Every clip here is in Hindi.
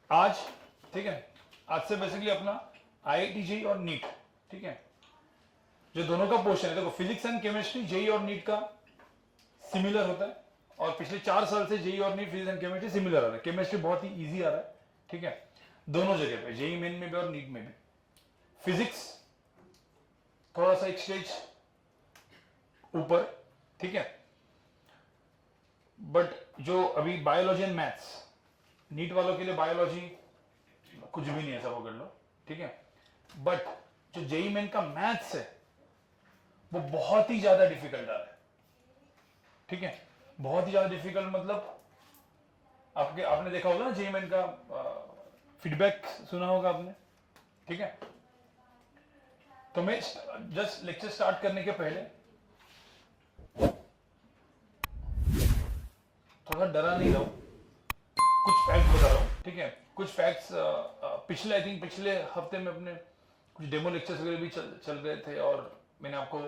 आज, ठीक है, आज से बेसिकली अपना IIT जेई और नीट, ठीक है, जो दोनों का पोर्शन है, देखो फिजिक्स एंड केमिस्ट्री जेई और नीट का सिमिलर होता है, और पिछले 4 साल से जेई और NEET physics and chemistry similar आ रहा है। केमिस्ट्री बहुत ही इजी आ रहा है, ठीक है, दोनों जगह पे, जेई मेन में भी और नीट में भी। फिजिक्स थोड़ा सा एक स्टेज ऊपर, ठीक है, बट जो अभी बायोलॉजी एंड मैथ्स, नीट वालों के लिए बायोलॉजी कुछ भी नहीं है, सब पकड़ लो, ठीक है, बट जो जेई मेन का मैथ्स है वो बहुत ही ज्यादा डिफिकल्ट आ रहा है, ठीक है, बहुत ही ज्यादा डिफिकल्ट, मतलब आपने देखा होगा ना जेई मेन का फीडबैक सुना होगा आपने, ठीक है। तो मैं जस्ट लेक्चर स्टार्ट करने के पहले थोड़ा डरा नहीं रहा हूं, कुछ फैक्ट्स बता रहा हूं, ठीक है, कुछ फैक्ट्स पिछले आई थिंक पिछले हफ्ते में अपने कुछ डेमो लेक्चर्स वगैरह भी चल रहे थे, और मैंने आपको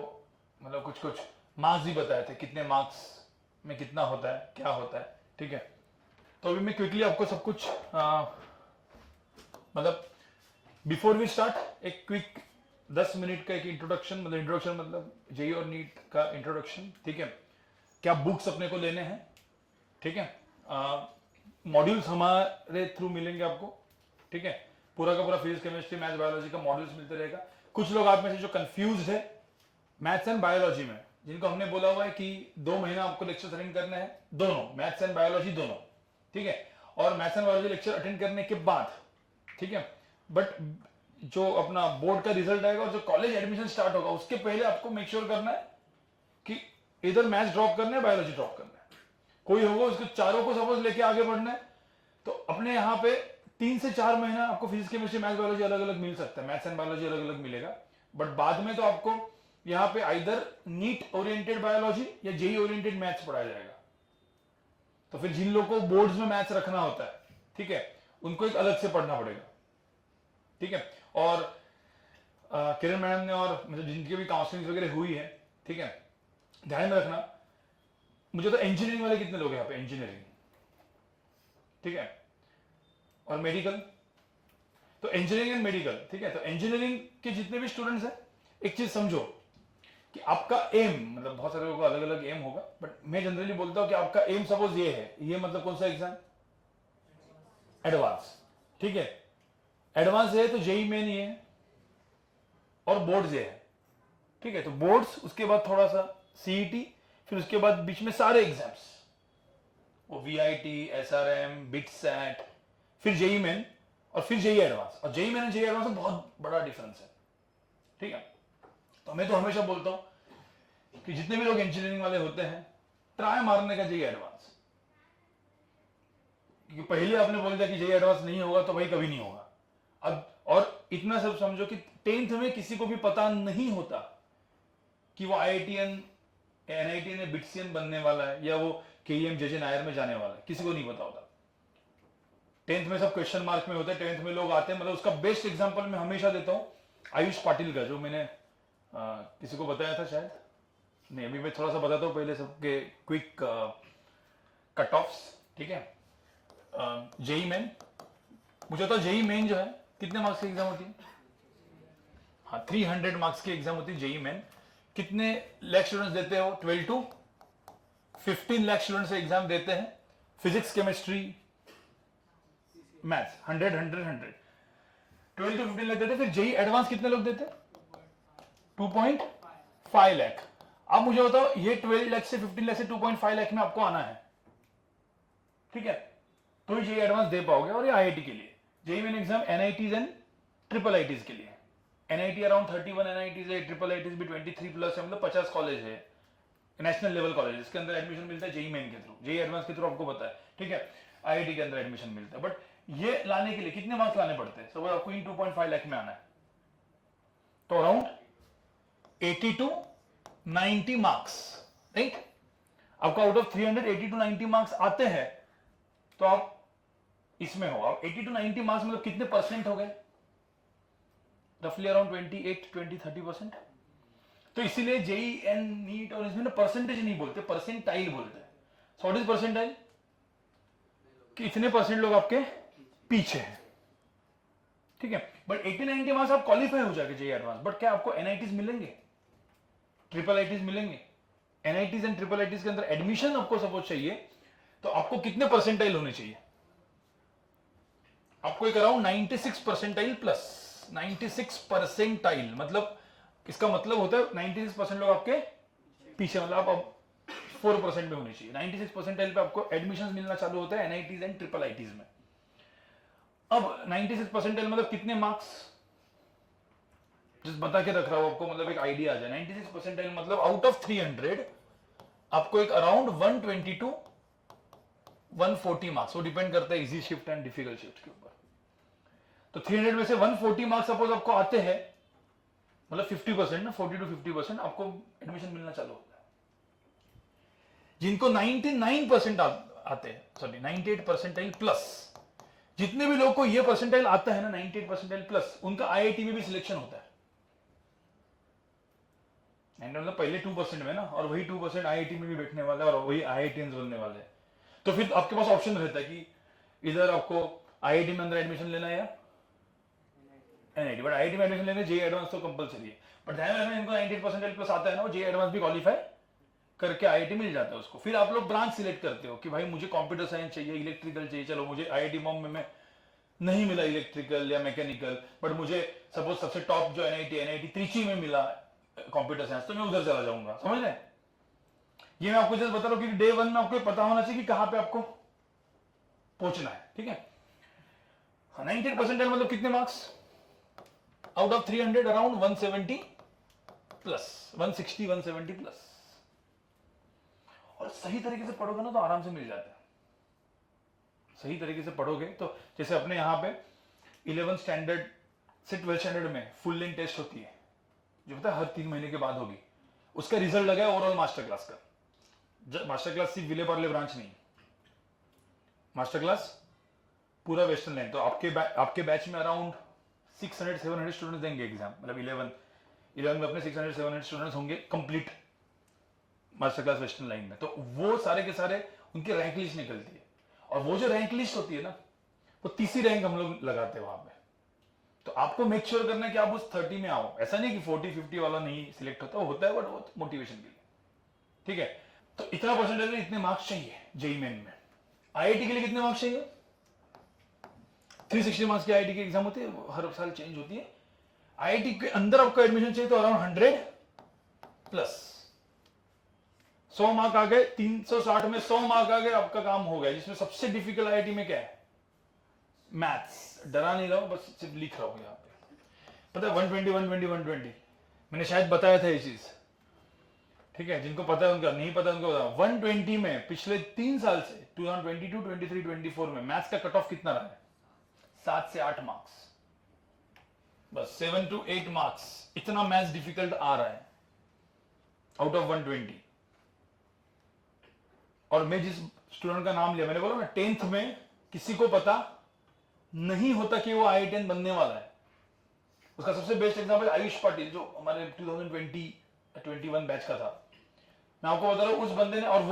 मतलब कुछ मार्क्स भी बताए थे, कितने मार्क्स में कितना होता है, क्या होता है, ठीक है। तो अभी मैं क्विकली आपको सब कुछ मतलब बिफोर वी स्टार्ट एक क्विक 10 मिनट का एक इंट्रोडक्शन, मतलब जेई और नीट का इंट्रोडक्शन, ठीक है, क्या बुक्स अपने को लेने हैं, ठीक है, मॉड्यूल्स हमारे थ्रू मिलेंगे आपको, ठीक है, पूरा का पूरा फिजिक्स केमिस्ट्री मैथ्स बायोलॉजी का मॉड्यूल्स मिलते रहेगा। कुछ लोग आप में से जो कंफ्यूज्ड है मैथ्स एंड बायोलॉजी में, जिनको हमने बोला हुआ है कि 2 महीना आपको लेक्चर अटेंड करने हैं, दोनों मैथ्स एंड बायोलॉजी दोनों, ठीक है, और maths and biology lecture attend करने के बाद, ठीक है, बट जो अपना बोर्ड का रिजल्ट आएगा और जो कॉलेज एडमिशन स्टार्ट होगा उसके पहले आपको मेक श्योर करना है कि इधर मैथ्स ड्रॉप करना है, बायोलॉजी ड्रॉप करना है। कोई होगा उसको चारों को सपोज लेके आगे बढ़ना है, तो अपने यहाँ पे 3 से 4 महीना आपको फिजिक्स केमिस्ट्री मैथ्स बायोलॉजी अलग अलग मिल सकता है, मैथ्स एंड बायोलॉजी अलग अलग मिलेगा, बट बाद में तो आपको यहाँ पे आइदर नीट ओरिएंटेड बायोलॉजी या जेई ओरिएंटेड मैथ्स पढ़ाया जाएगा। तो फिर जिन लोगों को बोर्ड्स में मैथ्स रखना होता है, ठीक है, उनको एक अलग से पढ़ना पड़ेगा, ठीक है। और किरण मैडम ने और मतलब जिनकी भी काउंसलिंग वगैरह हुई है, ठीक है, ध्यान में रखना, मुझे तो इंजीनियरिंग वाले कितने लोग हैं यहाँ पे, इंजीनियरिंग, ठीक है, और मेडिकल, तो इंजीनियरिंग एंड मेडिकल, ठीक है, तो इंजीनियरिंग के जितने भी स्टूडेंट्स हैं, एक चीज समझो कि आपका एम, मतलब बहुत सारे लोगों का अलग अलग एम होगा, बट मैं जनरली बोलता हूं कि आपका एम सपोज ये है, ये मतलब कौन सा एग्जाम, एडवांस, ठीक है, एडवांस है तो जेई मेन ये है और बोर्ड्स ये है, ठीक है, तो बोर्ड्स उसके बाद थोड़ा सा सीईटी, फिर उसके बाद बीच में सारे एग्जाम्स, वो वीआईटी, एसआरएम, बिटसैट, फिर जेई मेन और फिर जेई एडवांस, और जेई मेन और जेई एडवांस में बहुत बड़ा डिफरेंस है, ठीक है। तो मैं तो हमेशा बोलता हूं कि जितने भी लोग इंजीनियरिंग वाले होते हैं ट्राई मारने का जेई एडवांस, क्योंकि पहले आपने बोल दिया कि जेई एडवांस नहीं होगा तो भाई कभी नहीं होगा। अब और इतना सब समझो कि 10th में किसी को भी पता नहीं होता कि वो आईआईटीएन एनआईटी ने बिट्सियन बनने वाला है या वो केईएम जेजे नायर में जाने वाला है, किसी को नहीं पता होता। 10th में सब क्वेश्चन मार्क में होते हैं, 10th में लोग आते हैं, मतलब उसका बेस्ट एग्जांपल मैं हमेशा देता हूं आयुष पाटिल का, जो मैंने किसी को बताया था शायद नहीं, अभी मैं थोड़ा सा बताता हूं पहले सबके क्विक कट ऑफ्स, ठीक है। जेई मेन, मुझे तो जेई मेन जो है कितने मार्क्स की एग्जाम होती है, हाँ 300 मार्क्स की एग्जाम होती है जेई मेन। कितने लाख स्टूडेंट्स देते हो, 12 to 15 लाख स्टूडेंट्स एग्जाम देते हैं, physics chemistry maths 100 100 100, 12 to 15 lakh देते हैं। फिर जेई एडवांस कितने लोग देते हैं, 2.5 लाख। अब मुझे बताओ ये 12 लाख से 15 लाख से 2.5 लाख में आपको आना है, ठीक है, तो जेई एडवांस दे पाओगे। और ये आईआईटी के लिए JEE Main exam NITs and triple ITs के लिए, एनआईटी अराउंड 31 एनआईटीज है, ट्रिपल आईटीज भी 23 प्लस है, मतलब 50 कॉलेज है, नेशनल लेवल कॉलेज, इसके अंदर एडमिशन मिलता है जेई मेन के थ्रू, जेई एडवांस के थ्रू आपको पता है, ठीक है, आईआईटी के अंदर एडमिशन मिलता है। बट ये लाने के लिए कितने मार्क्स लाने पड़ते हैं, सपोज आपको इन 2.5 लाख में आना है तो अराउंड 80 to 90 मार्क्स, राइट, आपको आउट ऑफ 300 80 to 90 मार्क्स आते हैं तो आप इसमें हो। आप 80 to 90 मार्क्स मतलब कितने परसेंट हो गए, रफली अराउंड 28-20-30%। तो इसीलिए जेई एंड नीट और इसमें ना परसेंटेज नहीं बोलते, परसेंटाइल बोलते हैं। व्हाट इज परसेंटाइल, कि इतने परसेंट लोग आपके पीछे है, ठीक है। बट 80-90 मार्क्स आप क्वालिफाई हो जाएंगे जेईई एडवांस, बट क्या आपको एनआईटीज मिलेंगे, ट्रिपल आईटीज मिलेंगे? एनआईटीज एंड ट्रिपल आईटीज के अंदर एडमिशन आपको सपोज चाहिए तो आपको कितने परसेंटाइल होने चाहिए? आपको एक अराउंड 96 परसेंटाइल प्लस, 96 परसेंटाइल मतलब इसका मतलब होता है 96% लोग आपके पीछे, मतलब आप 4% में होनी चाहिए। 96 परसेंटाइल पे आपको एडमिशन मिलना चालू होता है एनआईटीज एंड ट्रिपल आईटीज में। अब 96 परसेंटाइल मतलब कितने मार्क्स, जिस बता के रख रहा हूं आपको, मतलब एक आइडिया आ जाए। 96 परसेंटाइल मतलब आउट ऑफ 300 आपको एक अराउंड 120 to 140 मार्क्स, वो डिपेंड करता है easy shift and difficult shift के ऊपर। तो 300 में से 140 मार्क्स सपोज आपको आते हैं, मतलब 50% ना, 40 to 50% आपको एडमिशन मिलना चालू होता है। जिनको 99% आते हैं, सॉरी 98 परसेंटाइल प्लस, जितने भी लोग को ये परसेंटाइल आता है ना 98 परसेंटाइल प्लस, उनका आईआईटी में भी सिलेक्शन होता है। मतलब पहले 2% में ना, और वही 2% आईआईटी में भी बैठने वाले और वही आईआईटीएंस बनने वाले हैं। तो फिर आपके पास ऑप्शन रहता है कि इधर आपको आईआईटी में अंदर एडमिशन लेना है या एनआईटी। बट आईआईटी में एडमिशन लेने जेईई एडवांस तो कंपलसरी है। बट ध्यान रखना इनको 98 परसेंटाइल प्लस आता है ना, वो जेईई एडवांस भी क्वालिफाई करके आईआईटी मिल जाता है उसको। फिर आप लोग ब्रांच सिलेक्ट करते हो कि भाई मुझे कंप्यूटर साइंस चाहिए, इलेक्ट्रिकल चाहिए, चलो मुझे आईआईटी बॉम्बे में नहीं मिला इलेक्ट्रिकल या मैकेनिकल, बट मुझे सपोज सबसे टॉप जो एनआईटी त्रिची में मिला कंप्यूटर साइंस, तो मैं उधर चला जाऊंगा। समझ रहे? ये मैं आपको जस्ट बता रहा हूं कि डे 1 में आपको पता होना चाहिए कि कहां पे आपको पहुंचना है, ठीक है। 98 परसेंटाइल मतलब कितने marks out of 300? Around 170 plus, 160 170 plus. और सही तरीके से पढ़ोगे ना तो आराम से मिल जाता है। सही तरीके से पढ़ोगे तो जैसे अपने यहां पे 11th स्टैंडर्ड से 12th स्टैंडर्ड में फुल लेंथ टेस्ट होती है, जो पता है हर 3 महीने के बाद होगी। उसका रिजल्ट लगा है ओवरऑल मास्टर क्लास का। मास्टर क्लास सिर्फ विले पार्ले ब्रांच नहीं, मास्टर क्लास पूरा वेस्टर्न लाइन। तो आपके बैच में अराउंड 600-700 स्टूडेंट्स देंगे एग्जाम, मतलब 11 में अपने 600-700 स्टूडेंट्स होंगे complete master class western line में। तो वो सारे के सारे उनकी रैंक लिस्ट निकलती है, और वो जो रैंक लिस्ट होती है ना, वो तीसरी रैंक हम लोग लगाते हैं वहां पे। तो आपको मेक श्योर करना है कि आप उस 30 में आओ। ऐसा नहीं कि 40-50 वाला नहीं सिलेक्ट होता, वो होता है बट वो मोटिवेशन के लिए, ठीक है। तो इतना परसेंटेज में इतने मार्क्स चाहिए जेईई मेन में। आईआईटी के लिए कितने मार्क्स चाहिए? 360 मार्क्स की आईआईटी की एग्जाम होती है, हर साल चेंज होती है। आईआईटी के अंदर आपको एडमिशन चाहिए तो अराउंड 100 प्लस 100 मार्क आ गए, 360 में 100 मार्क आ गए, आपका काम हो गया। जिसमें सबसे डिफिकल्ट आईआईटी में क्या है? मैथ्स। डरा नहीं रहा हूं, बस सिर्फ लिख रहा हूं यहां पे। पता है 120 मैंने शायद बताया था ये चीज, ठीक है। जिनको पता है उनका, नहीं पता उनको बता। 120 में पिछले 3 साल से 2022, 23, 24 में मैथ्स का कट ऑफ कितना रहा है? 7 से 8 मार्क्स, बस 7 to 8 मार्क्स। इतना मैथ्स डिफिकल्ट आ रहा है आउट ऑफ 120। और मैं जिस स्टूडेंट का नाम लिया, मैंने बोला ना 10th में किसी को पता नहीं होता कि वो आईआईटीएन बनने वाला है। उसका सबसे बेस्ट एग्जांपल आयुष पाटिल, जो हमारे 2020-21 बैच का था। मैं आपको बता रहा हूं, उस बंदे ने, और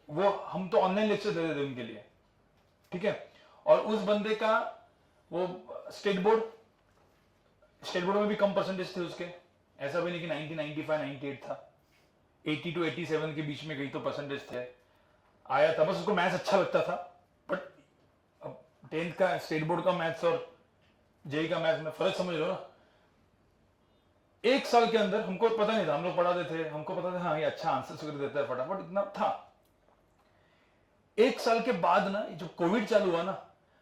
वो हम तो ऑनलाइन लेक्चर दे रहे थे उनके लिए, ठीक है। और उस बंदे का वो स्टेट बोर्ड में भी कम परसेंटेज थे उसके। ऐसा भी नहीं कि 90, 95, 98 था, 80 to 87 के बीच में कहीं तो परसेंटेज थे, आया था। बस उसको मैथ्स अच्छा लगता था। बट अब 10th का स्टेट बोर्ड का मैथ्स और जेईई का मैथ्स में फर्क समझ लो ना। 1 साल के अंदर हमको पता नहीं था, हम लोग पढ़ाते थे, हमको पता था हाँ ये अच्छा आंसर वगैरह देता है फटाफट, इतना था। 1 साल के बाद ना, जब कोविड चालू हुआ ना,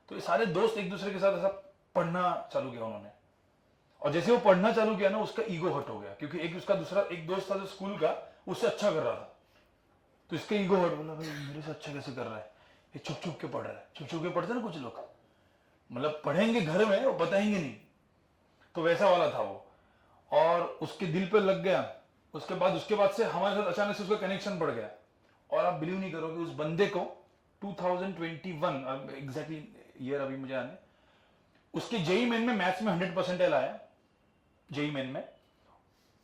तो ये सारे दोस्त एक दूसरे के साथ ऐसा पढ़ना चालू किया उन्होंने। और जैसे वो पढ़ना चालू किया ना, उसका ईगो हर्ट हो गया, क्योंकि एक उसका दूसरा एक दोस्त था जो स्कूल का, उससे अच्छा कर रहा था, तो इसके ईगो हर्ट। बोला भाई मेरे से अच्छा कैसे कर रहा है, ये छुप छुप के पढ़ रहा है। छुप छुप के पढ़ते ना कुछ लोग, मतलब पढ़ेंगे घर में वो बताएंगे नहीं, तो वैसा वाला था वो। और उसके दिल पे लग गया। उसके बाद से हमारे साथ अचानक से उसका कनेक्शन बढ़ गया। और आप बिलीव नहीं करोगे, उस बंदे को 2021 एग्जैक्टली ईयर अभी मुझे आने, उसके जेईई मेन में मैथ्स में 100% आया जेईई मेन में,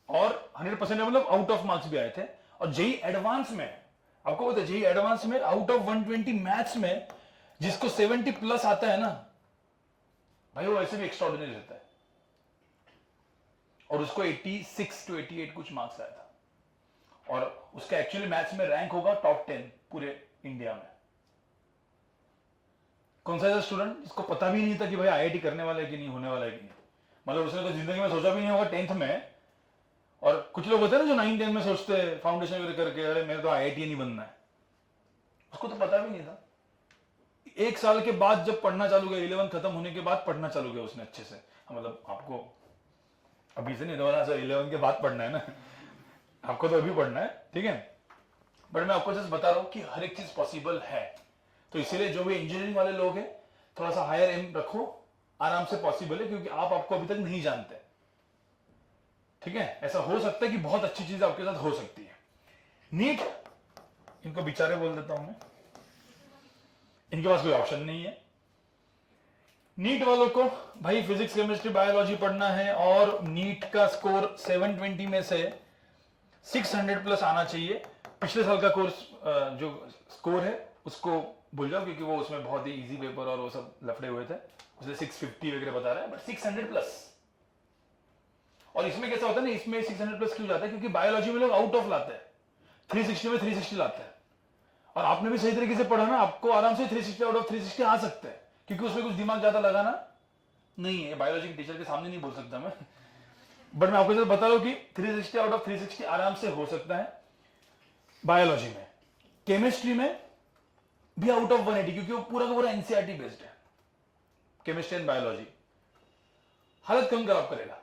और 100% मतलब आउट ऑफ मार्क्स भी आए थे। और जेईई एडवांस में आपको पता है, जेईई एडवांस में आउट ऑफ 120 मैथ्स में जिसको 70 प्लस आता है ना, भाई वो वैसे भी एक्स्ट्राऑर्डिनरी रहता है, और उसको 86 to 88 कुछ मार्क्स आया था, और उसका एक्चुअली मैथ्स में रैंक होगा टॉप 10 पूरे इंडिया में। कौन सा ऐसा स्टूडेंट जिसको पता भी नहीं था कि भाई आईआईटी करने वाला है कि नहीं, होने वाला है कि नहीं, मतलब उसने तो जिंदगी में सोचा भी नहीं होगा 10th में। और कुछ लोग होते हैं ना जो 9th 10th में सोचते हैं फाउंडेशन वगैरह करके, अरे मेरे तो आईआईटी नहीं बनना है, उसको तो पता भी नहीं था। एक साल के बाद जब पढ़ना चालू किया, 11 खत्म होने के बाद पढ़ना चालू किया उसने अच्छे से, मतलब आपको अभी से नहीं दोबारा से 11 के बाद पढ़ना है ना, आपको तो अभी पढ़ना है, ठीक है। बट मैं आपको जस्ट बता रहा हूं कि हर एक चीज पॉसिबल है, तो इसीलिए जो भी इंजीनियरिंग वाले लोग हैं थोड़ा सा हायर एम रखो, आराम से पॉसिबल है, क्योंकि आप आपको अभी तक नहीं जानते, ठीक है। ऐसा हो सकता है कि बहुत अच्छी चीज आपके साथ हो सकती है। नीट, इनको बेचारे बोल देता हूं मैं, इनके पास कोई ऑप्शन नहीं है। नीट वालों को भाई फिजिक्स केमिस्ट्री बायोलॉजी पढ़ना है, और नीट का स्कोर 720 में से 600 प्लस आना चाहिए। पिछले साल का कोर्स जो स्कोर है उसको भूल जाओ, क्योंकि वो उसमें बहुत ही इजी पेपर और वो सब लफड़े हुए थे, उसने 650 वगैरह बता रहा है, बट 600 प्लस। और इसमें कैसा होता है ना, इसमें 600 प्लस क्यों जाता है, क्योंकि बायोलॉजी में लोग आउट ऑफ लाते हैं, 360 में 360 लाते हैं, और आपने भी सही तरीके से पढ़ा ना, आपको आराम से 360 आउट ऑफ 360 आ सकते हैं, क्योंकि उसमें कुछ दिमाग ज्यादा लगाना नहीं है। बायोलॉजी के टीचर के सामने नहीं बोल सकता मैं, बट मैं आपको बता रहा हूं कि 360 आउट ऑफ 360 आराम से हो सकता है बायोलॉजी में। केमिस्ट्री में भी आउट ऑफ 180, क्योंकि वो पूरा का पूरा एनसीईआरटी बेस्ड है, केमिस्ट्री एंड बायोलॉजी। हालत कौन खराब करेगा?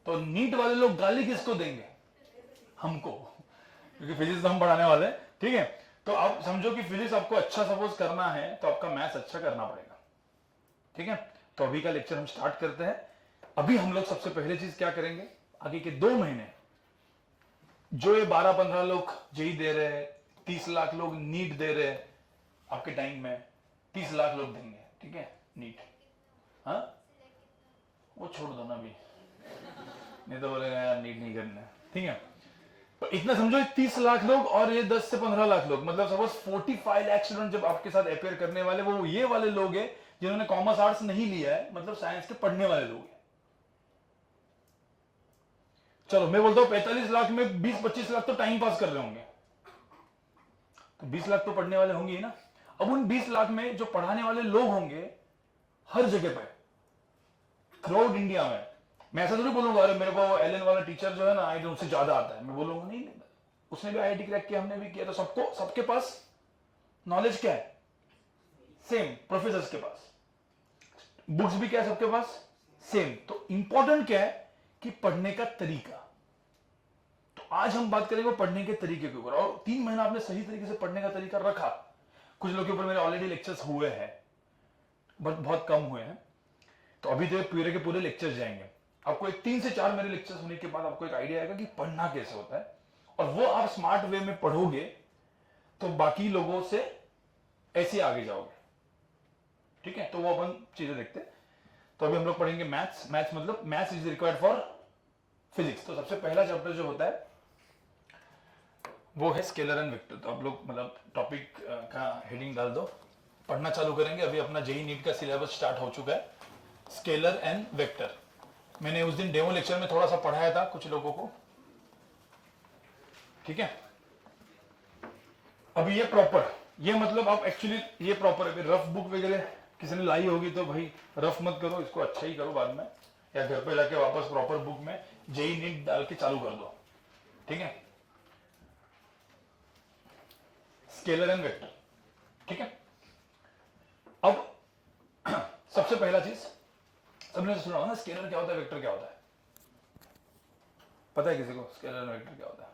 तो नीट वाले लोग गाली किसको देंगे? हमको, क्योंकि फिजिक्स तो हम पढ़ाने वाले हैं, ठीक है। तो आप समझो कि फिजिक्स आपको अच्छा सपोज करना है तो आपका मैथ्स अच्छा करना पड़ेगा, ठीक है। तो अभी का लेक्चर हम स्टार्ट करते हैं। अभी हम लोग सबसे पहले चीज क्या करेंगे, आगे के 2 महीने जो ये 12-15 लोग जेई दे रहे हैं, 30 लाख लोग नीट दे रहे हैं, आपके टाइम में 30 लाख लोग देंगे, ठीक है, नीट। हाँ, वो छोड़ दो ना अभी, नहीं तो बोलेगा यार नीट नहीं करना है, ठीक है। तो इतना समझो, 30 लाख लोग और ये 10 से 15 लाख लोग, मतलब सपोज 45 लाख स्टूडेंट जब आपके साथ अपेयर करने वाले, वो ये वाले लोग हैं जिन्होंने कॉमर्स आर्ट्स नहीं लिया है, मतलब साइंस के पढ़ने वाले लोग हैं। चलो मैं बोलता हूं 45 लाख में 20-25 लाख तो टाइम पास कर रहे होंगे, तो 20 लाख तो पढ़ने वाले होंगे ही ना। अब उन 20 लाख में जो पढ़ाने वाले लोग होंगे हर जगह पे थ्रू आउट इंडिया में, मैं ऐसा थोड़ी बोलूंगा अरे मेरे को एलएन वाला टीचर जो है ना आई उनसे ज्यादा आता है, मैं बोलूंगा नहीं, उसने भी आईआईटी क्रैक किया, हमने भी किया, तो सबको, सबके पास नॉलेज क्या है, सेम। प्रोफेसर्स के पास बुक्स भी क्या है, सबके पास सेम। तो इंपॉर्टेंट क्या है कि पढ़ने का तरीका। तो आज हम बात करेंगे पढ़ने के तरीके के ऊपर, और 3 महीना आपने सही तरीके से पढ़ने का तरीका रखा। कुछ लोग के ऊपर मेरे ऑलरेडी लेक्चर्स हुए हैं, बट बहुत कम हुए हैं, तो अभी तो पूरे के पूरे लेक्चर जाएंगे। आपको एक 3 से 4 मेरे लेक्चर्स होने के बाद आपको एक आइडिया आएगा कि पढ़ना कैसे होता है, और वो आप स्मार्ट वे में पढ़ोगे तो बाकी लोगों से ऐसे आगे जाओगे, ठीक है। तो वो अपन चीजें देखते हैं। तो अभी हम लोग पढ़ेंगे मैथ्स। मैथ्स मतलब maths is required for physics. तो सबसे पहला चैप्टर जो होता है वो है स्केलर एंड वेक्टर। तो आप लोग मतलब टॉपिक का हेडिंग डाल दो, पढ़ना चालू करेंगे। अभी अपना जेई नीट का सिलेबस स्टार्ट हो चुका है, स्केलर एंड वेक्टर। मैंने उस दिन डेमो लेक्चर में थोड़ा सा पढ़ाया था कुछ लोगों को, ठीक है। अभी ये प्रॉपर, ये मतलब आप एक्चुअली ये प्रॉपर है। रफ बुक वगैरह किसी ने लाई होगी तो भाई रफ मत करो, इसको अच्छा ही करो बाद में, या घर पे जाके वापस प्रॉपर बुक में जेई नीट डाल के चालू कर दो, ठीक है। स्केलर एंड वेक्टर, ठीक है। अब सबसे पहला चीज सबने सुना होगा ना, स्केलर क्या होता है, वेक्टर क्या होता है? पता है किसी को स्केलर एंड वेक्टर क्या होता है?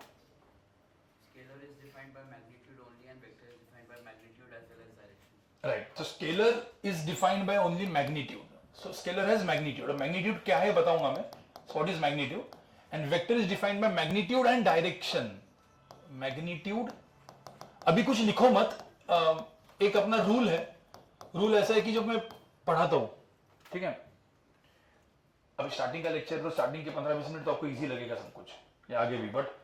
Scalar is defined by magnitude only and vector is defined by magnitude as well as direction. Right, तो scalar is defined by only magnitude. So scalar has magnitude, और मैग्नीट्यूड क्या है बताऊंगा मैं, what is magnitude. And vector is defined by magnitude and direction. Magnitude अभी कुछ लिखो मत, एक अपना रूल है। रूल ऐसा है कि जब मैं पढ़ाता हूं, ठीक है, अभी स्टार्टिंग का लेक्चर तो स्टार्टिंग के 15-20 मिनट तो आपको इजी लगेगा सब कुछ, या आगे भी, बट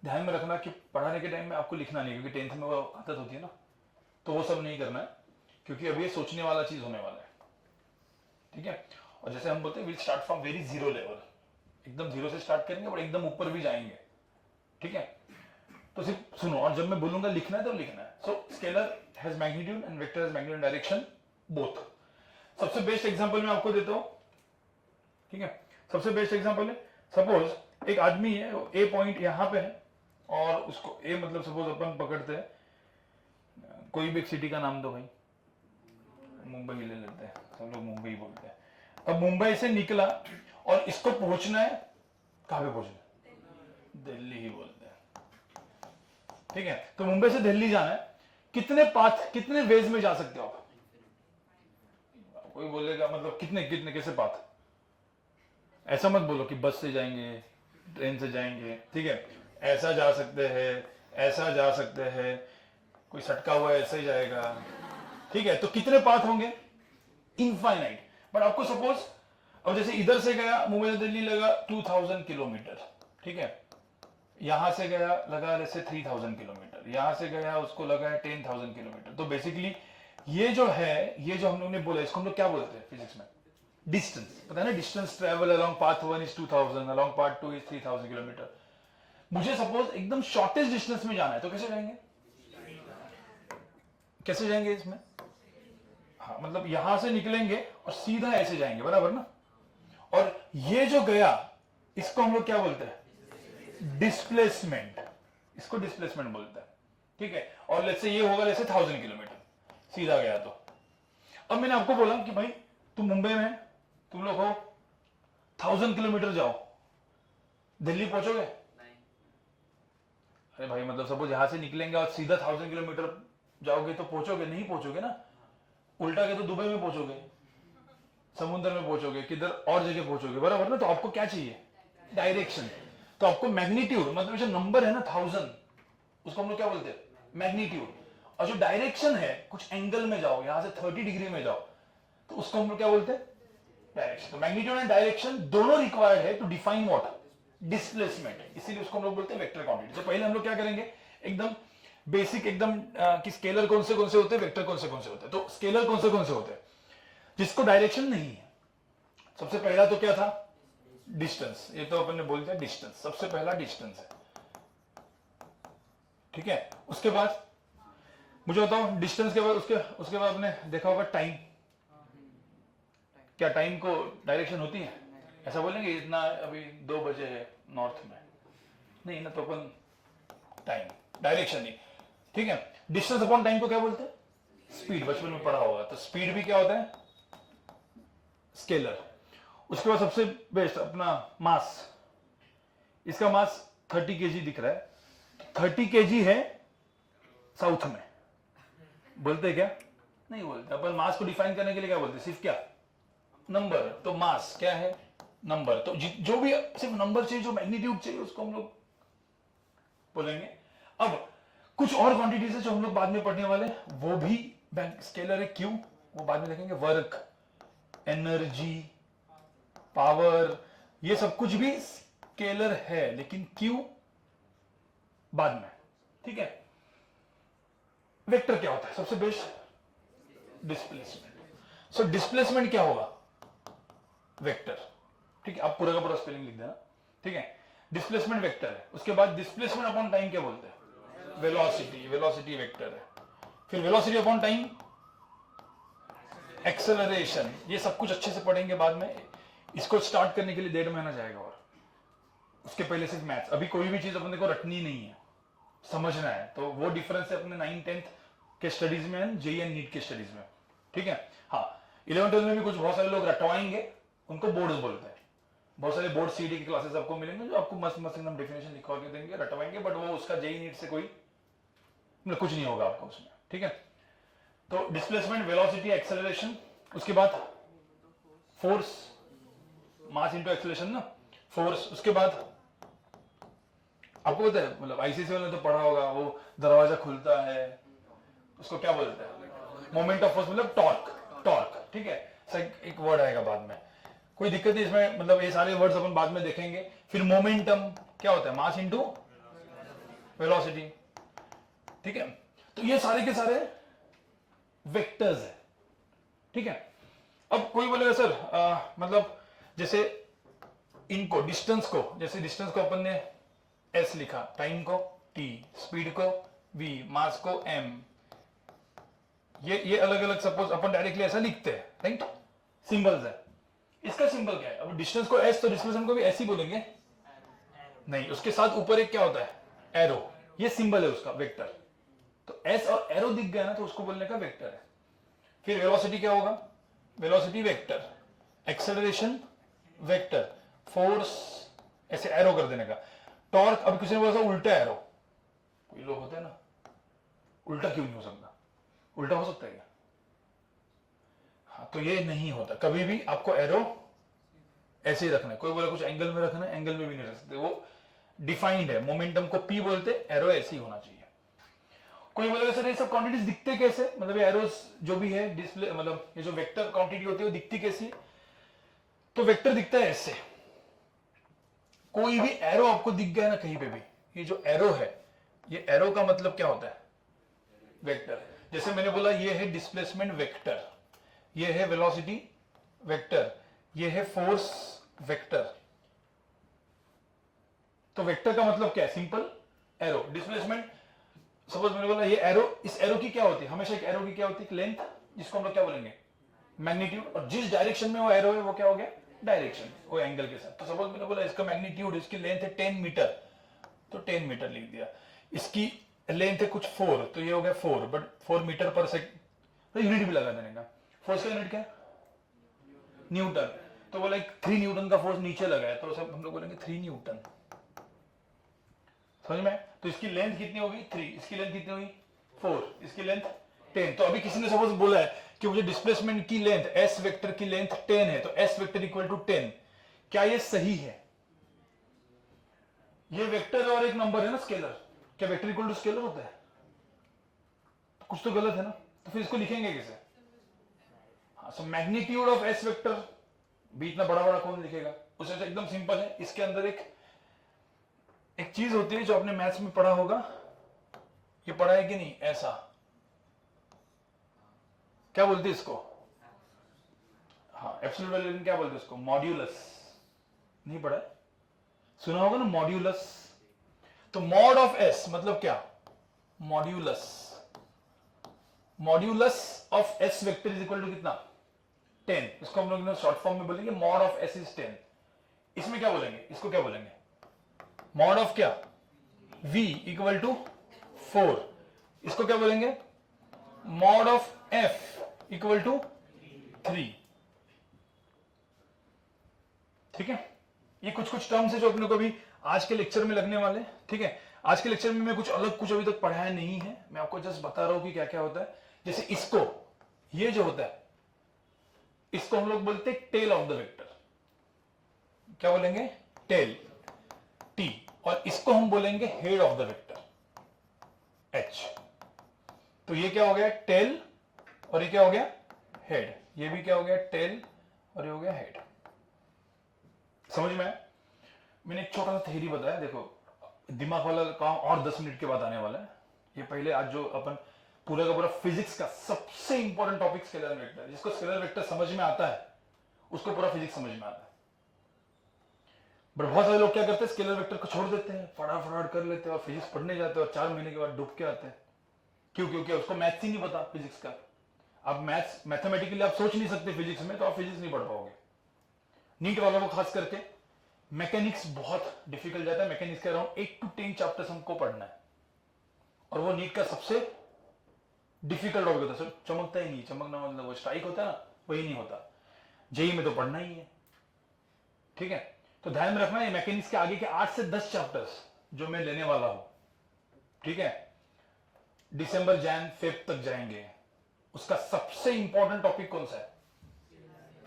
ध्यान में रखना कि पढ़ाने के टाइम में आपको लिखना नहीं, क्योंकि 10th में वो आदत होती है ना, तो वो सब नहीं करना है, क्योंकि अभी ये सोचने वाला चीज होने वाला है, ठीक ठीक है। और जैसे हम बोलते हैं will start from very zero level, एकदम जीरो से स्टार्ट करेंगे और एकदम ऊपर भी जाएंगे, ठीक है। तो सिर्फ सुनो, और जब मैं बोलूंगा लिखना है तो लिखना है। सो scalar has magnitude and vector has magnitude and direction both. सबसे बेस्ट एग्जांपल मैं आपको देता हूं, ठीक है। सबसे बेस्ट एग्जांपल है, सपोज एक आदमी है, ए पॉइंट यहां पे है और उसको ए मतलब सपोज अपन पकड़ते हैं, कोई भी एक सिटी का नाम दो भाई, मुंबई ले लेते हैं, सब लोग मुंबई बोलते हैं। अब मुंबई से निकला और इसको पहुंचना है, कहां पे पहुंचना है? दिल्ली ही बोलते हैं, ठीक है। तो मुंबई से दिल्ली जाना है, कितने पाथ, कितने वेज में जा सकते हो आप? कोई बोलेगा मतलब कितने कितने कैसे पाथ? ऐसा मत बोलो कि बस से जाएंगे, ट्रेन से जाएंगे, ठीक है। ऐसा जा सकते हैं, ऐसा जा सकते हैं, कोई सटका हुआ ऐसे ही जाएगा, ठीक है। तो कितने पाथ होंगे? इनफाइनाइट। बट आपको सपोज, अब जैसे इधर से गया मुंबई से दिल्ली लगा 2000 किलोमीटर, ठीक है। यहां से गया लगा जैसे 3000 किलोमीटर, यहां से गया उसको लगा है 10,000 किलोमीटर। तो बेसिकली ये जो है, ये जो हम लोग ने बोला, इसको हम लोग क्या बोलते हैं फिजिक्स में? डिस्टेंस। पता है ना, distance travel along path 1 is 2000, along path 2 is 3000 kilometre. मुझे सपोज एकदम शॉर्टेस्ट डिस्टेंस में जाना है, तो कैसे जाएंगे? कैसे जाएंगे इसमें? हाँ, मतलब यहां से निकलेंगे और सीधा ऐसे जाएंगे, बराबर ना। और ये जो गया, इसको हम लोग क्या बोलते हैं? डिस्प्लेसमेंट। इसको डिस्प्लेसमेंट बोलते हैं, ठीक है। और लेट्स से ये होगा जैसे 1000 किलोमीटर, सीधा गया। तो अब मैंने आपको बोला कि भाई तुम मुंबई में, तुम लोग हो, 1000 किलोमीटर जाओ, दिल्ली पहुंचोगे? अरे भाई मतलब सपोज यहां से निकलेंगे और सीधा 1000 किलोमीटर जाओगे तो पहुंचोगे? नहीं पहुंचोगे ना। उल्टा के तो दुबई में पहुंचोगे, समुद्र में पहुंचोगे, किधर और जगह पहुंचोगे, बराबर ना। तो आपको क्या चाहिए? डायरेक्शन। तो आपको मैग्नीट्यूड, मतलब जो नंबर है ना 1000, उसको हम लोग क्या बोलते हैं? मैग्नीट्यूड। और जो डायरेक्शन है, कुछ एंगल में जाओ, यहां से 30 डिग्री में जाओ, तो उसको हम लोग क्या बोलते हैं? डायरेक्शन। तो मैग्नीट्यूड एंड डायरेक्शन दोनों रिक्वायर्ड है टू डिफाइन व्हाट? डिस्प्लेसमेंट। इसीलिए उसको हम लोग बोलते हैं वेक्टर क्वांटिटी। तो पहले हम लोग क्या करेंगे, एकदम बेसिक एकदम कि स्केलर कौन से होते हैं, वेक्टर कौन से होते हैं। तो स्केलर कौन से होते हैं? जिसको डायरेक्शन नहीं है। सबसे पहला तो क्या था? डिस्टेंस। ये तो अपन ने बोल दिया डिस्टेंस, सबसे पहला डिस्टेंस है, ठीक है। उसके बाद मुझे बताओ, डिस्टेंस के बाद उसके बाद आपने देखा होगा टाइम। क्या टाइम को डायरेक्शन होती है? ऐसा बोलेंगे इतना अभी 2 बजे है नॉर्थ में, नहीं ना, तो अपन टाइम डायरेक्शन नहीं, ठीक है। डिस्टेंस अपॉन टाइम को क्या बोलते हैं? स्पीड। बचपन में पढ़ा होगा। तो स्पीड भी क्या होता है? स्केलर। उसके बाद सबसे बेस्ट अपना मास। इसका मास 30 kg दिख रहा है, 30 kg है साउथ में, बोलते क्या? नहीं बोलते। अपन मास को डिफाइन करने के लिए क्या बोलते? सिर्फ क्या? नंबर। तो मास क्या है? नंबर। तो जो भी सिर्फ नंबर चाहिए, जो मैग्नीट्यूड चाहिए, उसको हम लोग बोलेंगे। अब कुछ और क्वांटिटीज है जो हम लोग बाद में पढ़ने वाले, वो भी स्केलर है। क्यू, वो बाद में देखेंगे। वर्क, एनर्जी, पावर, ये सब कुछ भी स्केलर है, लेकिन क्यू बाद में, ठीक है। वेक्टर क्या होता है? सबसे बेस्ट डिस्प्लेसमेंट। सो डिस्प्लेसमेंट क्या होगा? वेक्टर, ठीक है। आप पूरा का पूरा स्पेलिंग लिख देना, ठीक है। डिस्प्लेसमेंट वेक्टर है। उसके बाद डिस्प्लेसमेंट अपॉन टाइम क्या बोलते हैं? वेलोसिटी। वेलोसिटी वेक्टर है। फिर वेलोसिटी अपॉन टाइम एक्सेलरेशन। ये सब कुछ अच्छे से पढ़ेंगे बाद में। इसको स्टार्ट करने के लिए 1.5 महीना जाएगा, और उसके पहले सिर्फ मैथ्स। अभी कोई भी चीज अपने को रटनी नहीं है, समझना है। तो वो डिफरेंस है अपने 9th 10th के स्टडीज में, जेईई एंड नीट के स्टडीज में, ठीक है। हाँ, 11th 12th में भी कुछ बहुत सारे लोग रटवाएंगे, उनको बोर्ड्स बोलते हैं। बहुत सारे बोर्ड सीडी की क्लासेस आपको मिलेंगे जो आपको मस्त मस्त एकदम डेफिनेशन लिखवा के देंगे, रटवाएंगे, बट वो उसका जेईई नीट से कोई मतलब कुछ नहीं होगा आपको उसमें, ठीक है। तो डिस्प्लेसमेंट, वेलोसिटी, एक्सेलरेशन, उसके बाद फोर्स, मास इनटू एक्सेलरेशन ना, फोर्स। उसके बाद आपको पता है, मतलब आईसीसी वाले तो पढ़ा होगा, वो दरवाजा खुलता है, उसको क्या बोलते हैं? मोमेंट ऑफ फोर्स, मतलब टॉर्क। टॉर्क, ठीक है। एक वर्ड आएगा बाद में, कोई दिक्कत नहीं इसमें, मतलब ये सारे वर्ड्स अपन बाद में देखेंगे। फिर मोमेंटम क्या होता है? मास इनटू वेलोसिटी, ठीक है। तो ये सारे के सारे वेक्टर्स है, ठीक है। अब कोई बोलेगा सर मतलब जैसे इनको डिस्टेंस को, जैसे डिस्टेंस को अपन ने एस लिखा, टाइम को टी, स्पीड को वी, मास को एम, ये अलग अलग सपोज अपन डायरेक्टली ऐसा लिखते हैं, राइट, सिंबल्स है। इसका सिंबल क्या है? अब डिस्टेंस को एस तो डिस्प्लेसमेंट को भी ऐसे ही बोलेंगे नहीं, उसके साथ ऊपर एक क्या होता है? एरो, ये सिंबल है उसका, वेक्टर। तो एस और एरो दिख गया ना तो उसको बोलने का वेक्टर है। फिर वेलोसिटी क्या होगा? Velocity vector, acceleration vector, force ऐसे एरो कर देने का, टॉर्क। अब किसी ने बोला था उल्टा एरो, कोई लोग होते हैं ना, उल्टा क्यों नहीं हो सकता? उल्टा हो सकता है क्या? हाँ, तो ये नहीं होता कभी भी। आपको एरो ऐसे ही रखना है। कोई बोला कुछ एंगल में रखना है, एंगल में भी नहीं रख सकते, वो डिफाइंड है। मोमेंटम को पी बोलते, एरो ऐसे ही होना चाहिए। कोई बोलेगा सर ये सब क्वांटिटीज दिखते कैसे? मतलब ये एरोस जो भी है डिस्प्ले, मतलब ये जो वेक्टर क्वांटिटी होती है वो दिखती कैसी? तो वेक्टर दिखता है ऐसे। कोई भी एरो आपको दिख गया ना कहीं पे भी, ये जो एरो है, ये एरो का मतलब क्या होता है? वेक्टर। जैसे मैंने बोला ये है डिस्प्लेसमेंट वेक्टर, ये है वेलोसिटी वेक्टर, ये है फोर्स वेक्टर। तो वेक्टर का मतलब क्या है? Simple arrow. डिस्प्लेसमेंट, सपोज मैंने बोला ये एरो, इस एरो की क्या होती है? हमेशा एक एरो की क्या होती है? लेंथ, जिसको हम लोग क्या बोलेंगे? मैग्नीट्यूड। और जिस डायरेक्शन में वो एरो है वो क्या हो गया? डायरेक्शन, वो एंगल के साथ। तो सपोज मैंने बोला इसका मैग्नीट्यूड, इसकी लेंथ है 10 मीटर, तो 10 मीटर लिख दिया। इसकी लेंथ है कुछ 4, तो ये हो गया 4, बट 4 मीटर पर सेकंड, तो यूनिट भी लगा देने का। फोर्स का यूनिट क्या है? न्यूटन। तो बोला 3 न्यूटन का फोर्स नीचे लगा है, तो सब हम लोग बोलेंगे 3 न्यूटन। समझ में? तो इसकी लेंथ कितनी होगी? 3, इसकी लेंथ कितनी होगी? 4, इसकी लेंथ 10। तो अभी किसी ने सपोज बोला है कि मुझे डिस्प्लेसमेंट की लेंथ, एस वेक्टर की लेंथ 10 है, तो एस वेक्टर इक्वल टू 10। क्या ये सही है? ये वेक्टर और एक नंबर है ना, स्केलर। क्या वेक्टर इक्वल टू स्केलर होता है? तो कुछ तो गलत है ना, तो फिर इसको लिखेंगे कैसे? हाँ, so magnitude of S vector भी इतना बड़ा बड़ा कौन लिखेगा? उससे एकदम सिंपल है। इसके अंदर एक चीज होती है जो आपने मैथ्स में पढ़ा होगा, ये पढ़ा है कि नहीं? ऐसा क्या बोलते हैं इसको? हाँ, एब्सोल्यूट वैल्यू क्या बोलते हैं इसको? मॉड्यूलस। नहीं पढ़ा है? सुना होगा ना मॉड्यूलस। तो मॉड ऑफ एस मतलब क्या? Modulus. Modulus of S vector is equal to कितना? 10। इसको हम लोग शॉर्ट फॉर्म में बोलेंगे मॉड ऑफ एस इज 10। इसमें क्या बोलेंगे? इसको क्या बोलेंगे? मॉड ऑफ क्या? v equal to 4। इसको क्या बोलेंगे? Mod of f equal to 3। ठीक है? ये कुछ कुछ टर्म्स है जो अपने को भी आज के लेक्चर में लगने वाले। ठीक है? आज के लेक्चर में मैं कुछ अलग कुछ अभी तक पढ़ाया नहीं है, मैं आपको जस्ट बता रहा हूं कि क्या क्या होता है। जैसे इसको, ये जो होता है, इसको हम लोग बोलते हैं टेल ऑफ द वेक्टर। क्या बोलेंगे? Tail, T. और इसको हम बोलेंगे head of the vector, H. तो ये क्या हो गया? टेल, और ये क्या हो गया? हेड। ये भी क्या हो गया? टेल, और ये हो गया हेड। समझ में आया? मैंने एक छोटा सा थ्योरी बताया, देखो दिमाग वाला काम और 10 मिनट के बाद आने वाला है। ये पहले आज जो अपन पूरा का पूरा फिजिक्स का सबसे इंपॉर्टेंट टॉपिक स्केलर वेक्टर, जिसको स्केलर वेक्टर समझ में आता है उसको पूरा फिजिक्स समझ में आता है। बट बहुत सारे लोग क्या करते हैं? स्केलर वेक्टर को छोड़ देते हैं, फटाफट कर लेते हैं और फिजिक्स पढ़ने जाते हैं और 4 महीने के बाद डूब के आते हैं। क्यों? क्योंकि उसको मैथ्स ही नहीं पता फिजिक्स का। आप मैथमेटिकली आप सोच नहीं सकते फिजिक्स में, तो आप फिजिक्स नहीं पढ़ पाओगे। नीट वालों को खास करके मैकेनिक्स बहुत डिफिकल्ट जाता है। मैकेनिक्स के अराउंड 8 to 10 चैप्टर्स हमको पढ़ना है, और वो नीट का सबसे डिफिकल्ट टॉपिक होता है। सर चमकता ही नहीं, चमकना मतलब वो स्ट्राइक होता है ना, वही नहीं होता। जेई में तो पढ़ना ही है। ठीक है? तो ध्यान में रखना, ये मैकेनिक्स के आगे के 8 से 10 चैप्टर्स जो मैं लेने वाला हूं, ठीक है, दिसंबर जैन फेब तक जाएंगे। उसका सबसे इंपॉर्टेंट टॉपिक कौन सा है?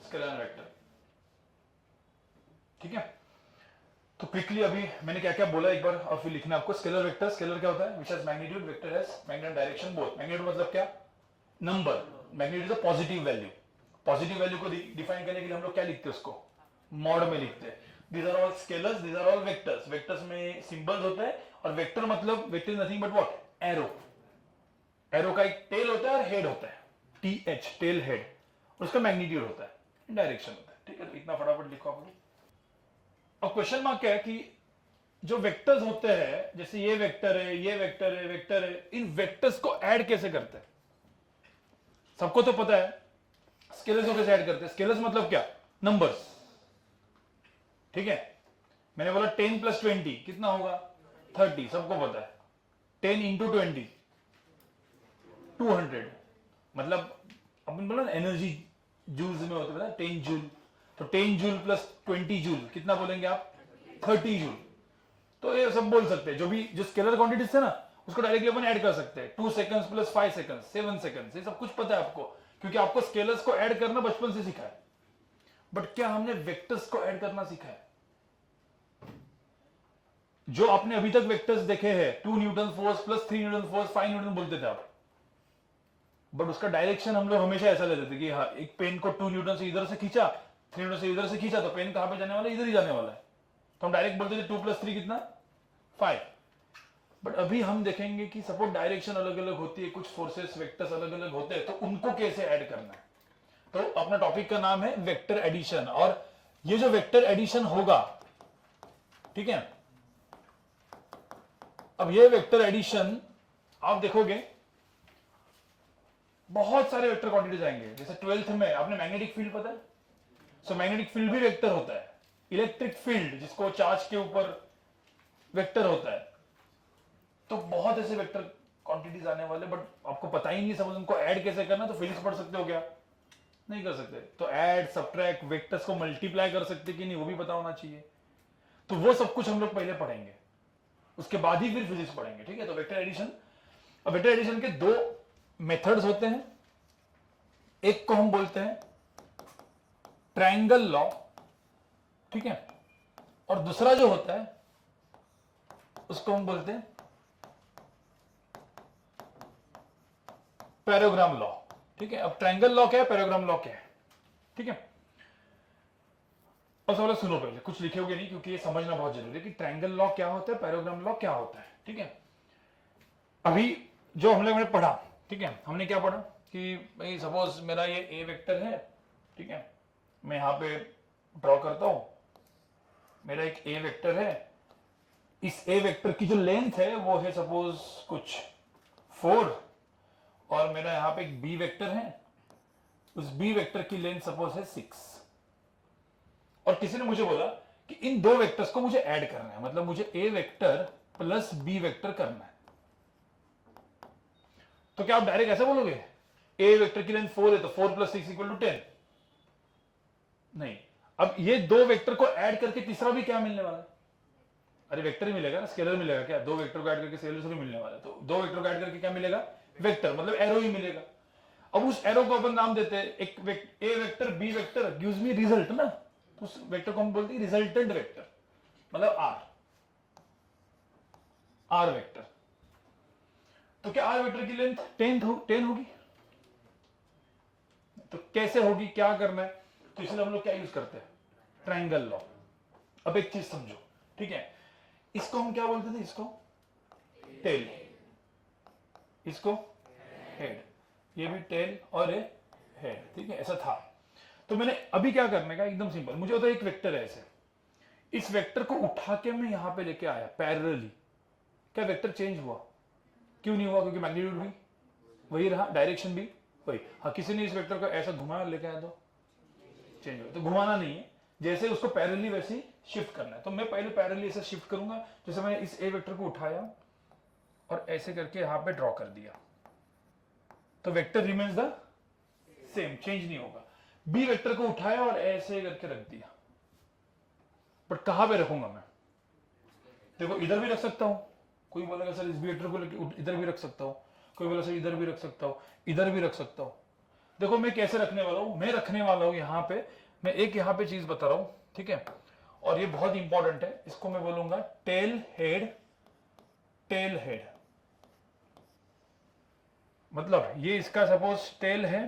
Scalar vector. ठीक है? तो क्विकली अभी मैंने क्या क्या बोला एक बार और फिर लिखना आपको। स्केलर वेक्टर, स्केलर क्या होता है? Which has magnitude, vector has magnet direction both. Magnitude मतलब क्या? Number. Magnitude is a positive value. Positive value को डिफाइन करने के लिए हम लोग क्या लिखते हैं? उसको मॉड में लिखते हैं। These are all scalars, these are all vectors. Vectors में सिंबल्स होता है, और वेक्टर मतलब vector is nothing but what? Arrow. Arrow का एक टेल होता है और हेड होता है, टी एच, टेल हेड। उसका मैग्नीट्यूड होता है, डायरेक्शन होता है। ठीक है, तो इतना फटाफट लिखो आप लोग। अब क्वेश्चन मार्क क्या है कि जो वेक्टर्स होते हैं, जैसे ये वेक्टर है, ये वेक्टर है, वेक्टर है, इन वेक्टर्स को ऐड कैसे करते हैं? सबको तो पता है स्केलर्स को कैसे ऐड करते हैं। स्केलर्स मतलब क्या? नंबर्स। ठीक है, मैंने बोला 10 प्लस 20 कितना होगा? 30, सबको पता है। 10 इंटू 20 200, मतलब अपन बोला ना एनर्जी जूल्स में होता है 10 जूल, तो 10 जूल प्लस 20 जूल कितना बोलेंगे आप? 30 जूल। तो ये सब बोल सकते हैं, जो भी जो स्केलर क्वांटिटीज है ना उसको डायरेक्टली अपन ऐड कर सकते हैं। 2 सेकंड्स प्लस 5 सेकंड्स 7 सेकंड्स, ये सब कुछ पता है आपको, क्योंकि आपको स्केलर्स को ऐड करना बचपन से सीखा है। बट क्या हमने वेक्टर्स को ऐड करना सीखा है? जो आपने अभी तक वेक्टर्स देखे हैं 2 Newton force plus 3 Newton force 5 Newton बोलते थे आप, बट उसका डायरेक्शन हम लोग हमेशा ऐसा लेते थे कि हाँ एक पेन को 2 न्यूटन से इधर से खींचा, 3 न्यूटन से इधर से खींचा, तो पेन कहां पे जाने वाला है? इधर ही जाने वाला है। तो हम डायरेक्ट बोलते थे 2 प्लस 3 कितना? 5। बट अभी हम देखेंगे कि सपोज डायरेक्शन अलग अलग होती है, कुछ फोर्सेस वेक्टर्स अलग अलग होते हैं, तो उनको कैसे ऐड करना है। तो अपना टॉपिक का नाम है वेक्टर एडिशन, और ये जो वेक्टर एडिशन होगा, ठीक है, अब ये वेक्टर एडिशन आप देखोगे बहुत सारे वेक्टर क्वांटिटीज आएंगे। जैसे 12th में आपने मैग्नेटिक फील्ड पता है, सो मैग्नेटिक फील्ड भी वेक्टर होता है। इलेक्ट्रिक फील्ड जिसको चार्ज के ऊपर वेक्टर होता है। तो बहुत ऐसे वेक्टर क्वांटिटीज आने वाले, बट आपको पता ही नहीं समझ उनको ऐड कैसे करना। तो फिजिक्स पढ़ सकते हो क्या? नहीं कर सकते। तो ऐड सब्ट्रैक्ट वेक्टर्स को मल्टीप्लाई कर सकते कि नहीं, वो भी पता होना चाहिए। तो वो सब कुछ हम लोग पहले पढ़ेंगे, उसके बाद ही फिर फिजिक्स पढ़ेंगे। ठीक है, तो वेक्टर एडिशन, अब वेक्टर एडिशन के 2 मेथड्स होते हैं। एक को हम बोलते हैं ट्रायंगल लॉ, ठीक है, और दूसरा जो होता है उसको हम बोलते हैं पैराग्राम लॉ। ठीक है, अब ट्रायंगल लॉ क्या है, पैराग्राम लॉ क्या है? ठीक है, और सवाल सुनो, पहले कुछ लिखे होगे नहीं, क्योंकि ये समझना बहुत जरूरी है कि ट्रायंगल लॉ क्या होता है, पैराग्राम लॉ क्या होता है। ठीक है, अभी जो हम लोगों ने पढ़ा, ठीक है, हमने क्या पढ़ा कि भाई सपोज मेरा ये ए वेक्टर है, ठीक है, मैं यहां पे ड्रॉ करता हूं, मेरा एक ए वेक्टर है। इस ए वेक्टर की जो लेंथ है वो है सपोज कुछ 4, और मेरा यहां पे एक बी वेक्टर है, उस बी वेक्टर की लेंथ सपोज है 6। और किसी ने मुझे बोला कि इन 2 वेक्टर्स को मुझे ऐड करना है, मतलब मुझे ए वेक्टर प्लस बी वेक्टर करना है। तो क्या आप डायरेक्ट ऐसा बोलोगे ए वेक्टर की लेंथ 4 है तो 4 प्लस 6 इक्वल टू 10? नहीं। अब ये 2 वेक्टर को ऐड करके तीसरा भी क्या मिलने वाला है? अरे वेक्टर ही मिलेगा ना, स्केलर मिलेगा क्या? 2 वेक्टर को ऐड करके स्केलर से भी मिलने वाला है। तो 2 वेक्टर को ऐड करके क्या मिलेगा? वेक्टर, मतलब एरो ही मिलेगा। अब उस एरो को अपन नाम देते हैं एक A vector B vector gives me result ना, तो उस वेक्टर को हम बोलते हैं रिजल्टेंट वेक्टर, मतलब आर वेक्टर। तो क्या आर वेक्टर की लेंथ 10 होगी? तो कैसे होगी, क्या करना है? तो इसलिए हम लोग क्या यूज करते हैं? Triangle law. अब एक चीज समझो, ठीक है, इसको हम क्या बोलते थे? इसको टेल, इसको हेड, ये भी टेल और ये हेड। ठीक है, ऐसा था। तो मैंने अभी क्या करने का, एकदम सिंपल, मुझे होता है एक वेक्टर है ऐसे, इस वेक्टर को उठा के मैं यहां पे लेके आया पैरेलली। क्या वेक्टर चेंज हुआ? क्यों नहीं हुआ? क्योंकि मैग्नीट्यूड भी वही रहा, डायरेक्शन भी वही। हाँ, किसी ने इस वेक्टर को ऐसा घुमाया लेके आया तो चेंज हुआ। तो घुमाना नहीं है, जैसे उसको पैरेलली वैसे ही शिफ्ट करना है। तो मैं पहले पैरेलली ऐसे शिफ्ट करूंगा, जैसे मैंने इस ए वेक्टर को उठाया और ऐसे करके यहां पे ड्रॉ कर दिया, तो vector remains the same, change नहीं होगा। बी वेक्टर को उठाया और ऐसे करके रख दिया, बट कहां पे रखूंगा मैं? देखो इधर भी रख सकता हूं, कोई बोलेगा सर इस बी वेक्टर को इधर भी रख सकता हूं, कोई बोला सर इधर भी रख सकता हूं, इधर भी रख सकता हूं। देखो मैं कैसे रखने वाला हूं, मैं रखने वाला हूं यहां पे, मैं एक यहां पे चीज बता रहा हूं, ठीक है, और ये बहुत इंपॉर्टेंट है, इसको मैं बोलूंगा टेल हेड। टेल हेड मतलब ये इसका सपोज टेल है,